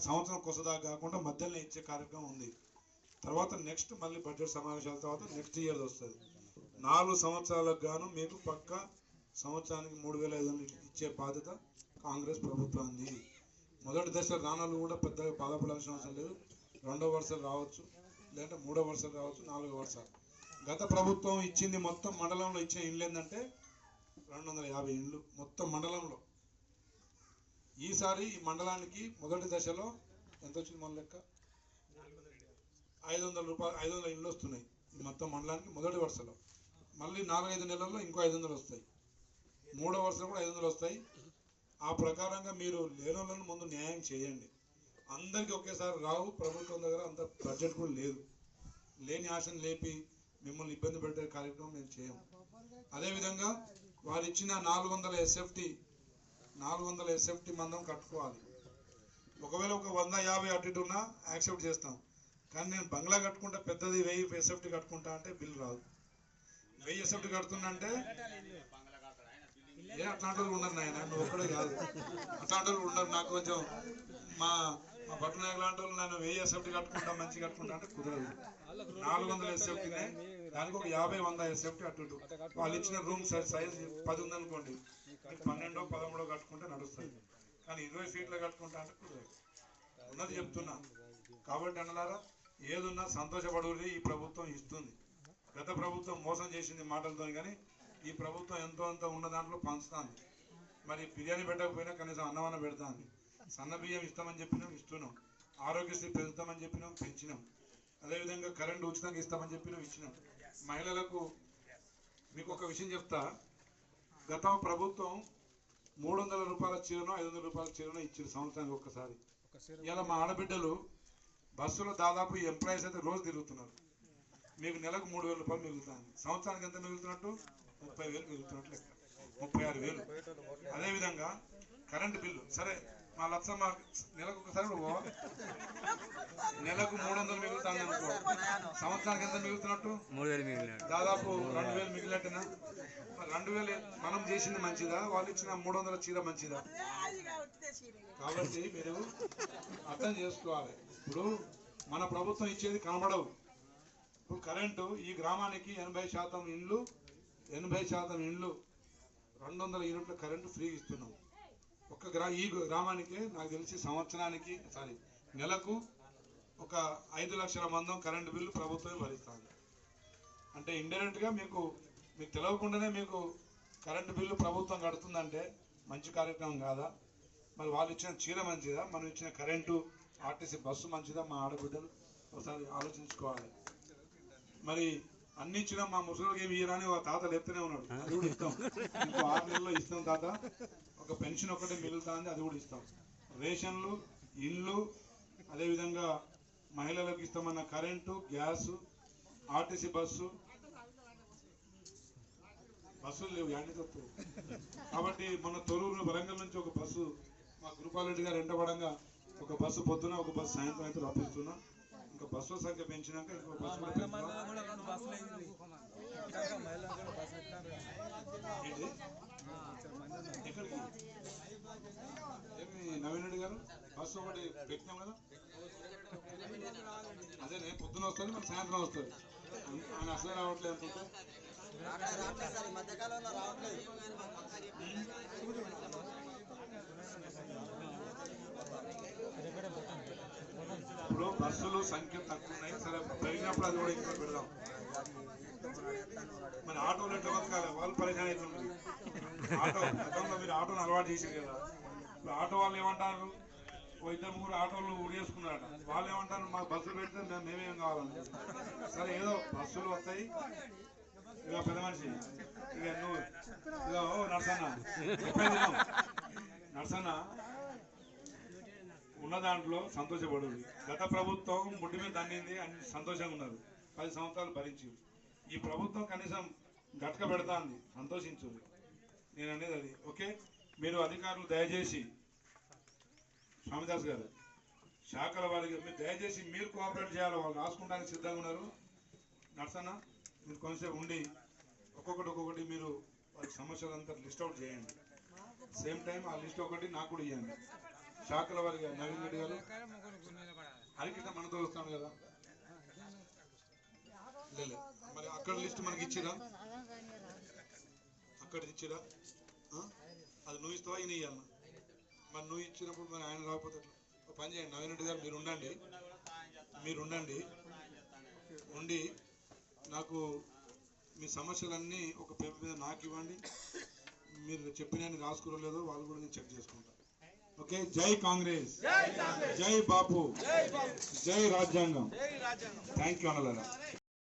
సంవత్సరం కొసదాకా కాకుండా మధ్యలో ఇచ్చే కార్యక్రమం ఉంది. తర్వాత నెక్స్ట్ మళ్ళీ బడ్జెట్ సమావేశాల తర్వాత నెక్స్ట్ ఇయర్ వస్తుంది. 4 సంవత్సరాలకు గాను మీకు పక్క సంవత్సరానికి 3,500 ఇచ్చే బాధ్యత కాంగ్రెస్ ప్రభుత్వాన్ని. మొదటి దశ రానాలు కూడా పెద్దగా బాధపడాల్సిన అవసరం లేదు. 2వ వరుసలు రావచ్చు, లేదంటే 3వ వరుసలు రావచ్చు, 4వ వరుస. గత ప్రభుత్వం ఇచ్చింది మొత్తం మండలంలో ఇచ్చిన ఇండ్లు ఏంటంటే 250 ఇండ్లు మొత్తం మండలంలో. ఈసారి ఈ మండలానికి మొదటి దశలో ఎంత వచ్చింది మన లెక్క? 500 ఇండ్లు వస్తున్నాయి మొత్తం మండలానికి మొదటి వరుసలో. మళ్ళీ 4-5 నెలల్లో ఇంకో 500 వస్తాయి. 3వ వరుసలో కూడా 500 వస్తాయి. ఆ ప్రకారంగా మీరు లేనోళ్ళను ముందు న్యాయం చేయండి. అందరికీ ఒకేసారి రావు. ప్రభుత్వం దగ్గర అంత బడ్జెట్ కూడా లేదు. లేని ఆశను లేపి మిమ్మల్ని ఇబ్బంది పెట్టే కార్యక్రమం మేము చేయం. అదేవిధంగా వారు ఇచ్చిన 400 ఎస్ఎఫ్టీ మందం కట్టుకోవాలి. ఒకవేళ ఒక 150 అటు ఇటు ఉన్నా యాక్సెప్ట్ చేస్తాం. కానీ నేను బంగ్లా కట్టుకుంటా పెద్దది 1000 ఎస్ఎఫ్టీ కట్టుకుంటా అంటే బిల్ రాదు. 1000 ఎస్ఎఫ్టీ కడుతున్నా అంటే అట్లాంటి వాళ్ళు ఉన్నారు నాయన, నువ్వు ఒక్కడే కాదు, అట్లాంటి వాళ్ళు ఉన్నారు. నాకు కొంచెం మా పట్టణాయకు లాంటి వాళ్ళు నేను 1000 ఎస్ఎఫ్టీ కట్టుకుంటా మంచి కట్టుకుంటా అంటే కుదరదు. 400 ఎస్ఎఫ్టీనే, దానికి ఒక 50-100 ఎస్ఎఫ్టీ అటు ఇటు. వాళ్ళు ఇచ్చిన రూమ్ సైజ్ 10 ఉందనుకోండి, 12-13 కట్టుకుంటే నడుస్తుంది. కానీ 20 ఫీట్లో కట్టుకుంటా అంటే కుదరదు. ఉన్నది చెప్తున్నా. కాబట్టి అన్నలారా, ఏదున్నా సంతోషపడుర్రి. ఈ ప్రభుత్వం ఇస్తుంది. గత ప్రభుత్వం మోసం చేసింది మాటలతో, కానీ ఈ ప్రభుత్వం ఎంతో అంత ఉన్న దాంట్లో పంచుతాను. మరి బిర్యానీ పెట్టకపోయినా కనీసం అన్నమన్న పెడతాను. సన్న బియ్యం ఇస్తామని చెప్పినాం, ఇస్తున్నాం. ఆరోగ్యశ్రీ పెంచుతామని చెప్పినాం, పెంచినాం. అదేవిధంగా కరెంటు ఉచితంగా ఇస్తామని చెప్పినాం, ఇచ్చినాం. మహిళలకు మీకు ఒక విషయం చెప్తా. గత ప్రభుత్వం 300 రూపాయల చీరనో 500 రూపాయల చీరనో ఇచ్చారు సంవత్సరానికి ఒక్కసారి. ఇలా మా ఆడబిడ్డలు బస్సులో దాదాపు ఎంప్లాయీస్ అయితే రోజు తిరుగుతున్నారు. మీకు నెలకు 3,000 రూపాయలు మిగులుతుంది. సంవత్సరానికి ఎంత మిగులుతున్నట్టు? 30,000 మిగులుతున్నట్టు లెక్క, 36,000. అదేవిధంగా కరెంటు బిల్లు సరే మా లక్షమ్మ నెలకు ఒకసారి నెలకు 300 మిగులుతుంది అనుకో, సంవత్సరానికి ఎంత మిగులుతున్నట్టు? 3,000 దాదాపు 2,000 మిగిలినట్టేనా? 2,000 మనం చేసింది మంచిదా, వాళ్ళు ఇచ్చిన 300 చీర మంచిదా? కాబట్టి మీరు అర్థం చేసుకోవాలి. ఇప్పుడు మన ప్రభుత్వం ఇచ్చేది కనబడవు. ఇప్పుడు కరెంటు ఈ గ్రామానికి 80% ఇండ్లు 200 యూనిట్ల కరెంటు ఫ్రీ ఇస్తున్నాం. ఈ గ్రామానికి నాకు తెలిసి సంవత్సరానికి నెలకు ఒక 5 లక్షల మందం కరెంటు బిల్లు ప్రభుత్వమే భరిస్తుంది. అంటే ఇండైరెక్ట్గా మీకు తెలియకుండానే మీకు కరెంటు బిల్లు ప్రభుత్వం కడుతుందంటే మంచి కార్యక్రమం కాదా? మరి వాళ్ళు ఇచ్చిన చీర మంచిదా, మనం ఇచ్చిన కరెంటు ఆర్టీసీ బస్సు మంచిదా? మా ఆడబిడ్డలు ఒకసారి ఆలోచించుకోవాలి. మరి అన్ని ఇచ్చిన మా ముసలికి ఏమి ఇయ్యరని ఒక తాత లేపుతూనే ఉన్నాడు. అది కూడా ఇస్తాం, ఇంకో 6 నెలల్లో ఇస్తాం తాత. ఒక పెన్షన్ ఒకటే మిగులుతుంది, అది కూడా ఇస్తాం. రేషన్లు, ఇళ్ళు, అదేవిధంగా మహిళలకు ఇస్తామన్న కరెంటు, గ్యాసు, ఆర్టీసీ బస్సులు లేవు యాడితో. కాబట్టి మన తొలూరు వరంగల్ నుంచి ఒక బస్సు మా గురుపాలరెడ్డి గారు ఎండబడంగా ఒక బస్సు పొద్దున, ఒక బస్సు సాయంత్రం అయితే రప్పిస్తున్నా. ఇంకా బస్సుల సంఖ్య పెంచినాక ఇంకో బస్సు కూడా పెంచుతున్నాం. ఎక్కడికి ఏమి నవీన్ రెడ్డి గారు బస్సు ఒకటి పెట్టినాం కదా, అదే నేను పొద్దున వస్తుంది, మరి సాయంత్రం వస్తుంది. ఆయన అసలే రావట్లేదు అనుకుంటే ఇప్పుడు బస్సులు సంఖ్య తక్కువ ఉన్నాయి. సరే పెరిగినప్పుడు అది కూడా ఇంకా పెడదాం. మరి ఆటోలు ఎట్లా బతకాలి? వాళ్ళు పరిచయం అవుతున్నారు. ఆటో గతంలో మీరు ఆటోను అలవాటు చేసారు కదా, ఇప్పుడు ఆటో వాళ్ళు ఏమంటారు? 2-3 ఆటోలు ఉడేసుకున్నారట. వాళ్ళు ఏమంటారు? మాకు బస్సులు పెడితే మేమేం కావాలండి. సరే ఏదో బస్సులు వస్తాయి. ఇక పెద్ద మనిషి ఇక నువ్వు ఇక నర్సన్న ఉన్న దాంట్లో సంతోషపడు. గత ప్రభుత్వం ముడ్డి మీద దండింది, అన్ని సంతోషంగా ఉన్నారు. 10 సంవత్సరాలు భరించి ఈ ప్రభుత్వం కనీసం గట్క పెడతాంది, సంతోషించు. నేను అనేది అది. ఓకే, మీరు అధికారులు దయచేసి స్వామిదాస్ గారు శాఖల వారికి మీరు దయచేసి మీరు కోఆపరేట్ చేయాలి. వాళ్ళు రాసుకుంటానికి సిద్ధంగా ఉన్నారు. నర్సన్న మీరు కొంచెంసేపు ఉండి ఒక్కొక్కటి మీరు వాళ్ళ సమస్యలంతా లిస్ట్ అవుట్ చేయండి. సేమ్ టైం ఆ లిస్ట్ ఒకటి నాకు కూడా ఇవ్వండి. శాఖల వారిగా నవీన్ రెడ్డి గారు హరికృష్ణ మనతో వస్తాను కదా, లేదు మరి అక్కడ లిస్ట్ మనకి ఇచ్చిరా? అక్కడ ఇచ్చిరా? అది నువ్వు ఇస్తావా ఈయన ఇవ్వాలన్నా? మరి నువ్వు ఇచ్చినప్పుడు మరి ఆయన రాకపోతే ఒక పని చేయండి. నవీన్ రెడ్డి గారు మీరు ఉండండి. ఉండి నాకు మీ సమస్యలన్నీ ఒక పేపర్ మీద నాకు ఇవ్వండి. మీరు చెప్పిన రాసుకురలేదో వాళ్ళు కూడా నేను చెక్ చేసుకుంటాను. ఓకే, జై కాంగ్రెస్, జై బాపు, జై రాజ్యాంగం. Thank you అన్నలారా.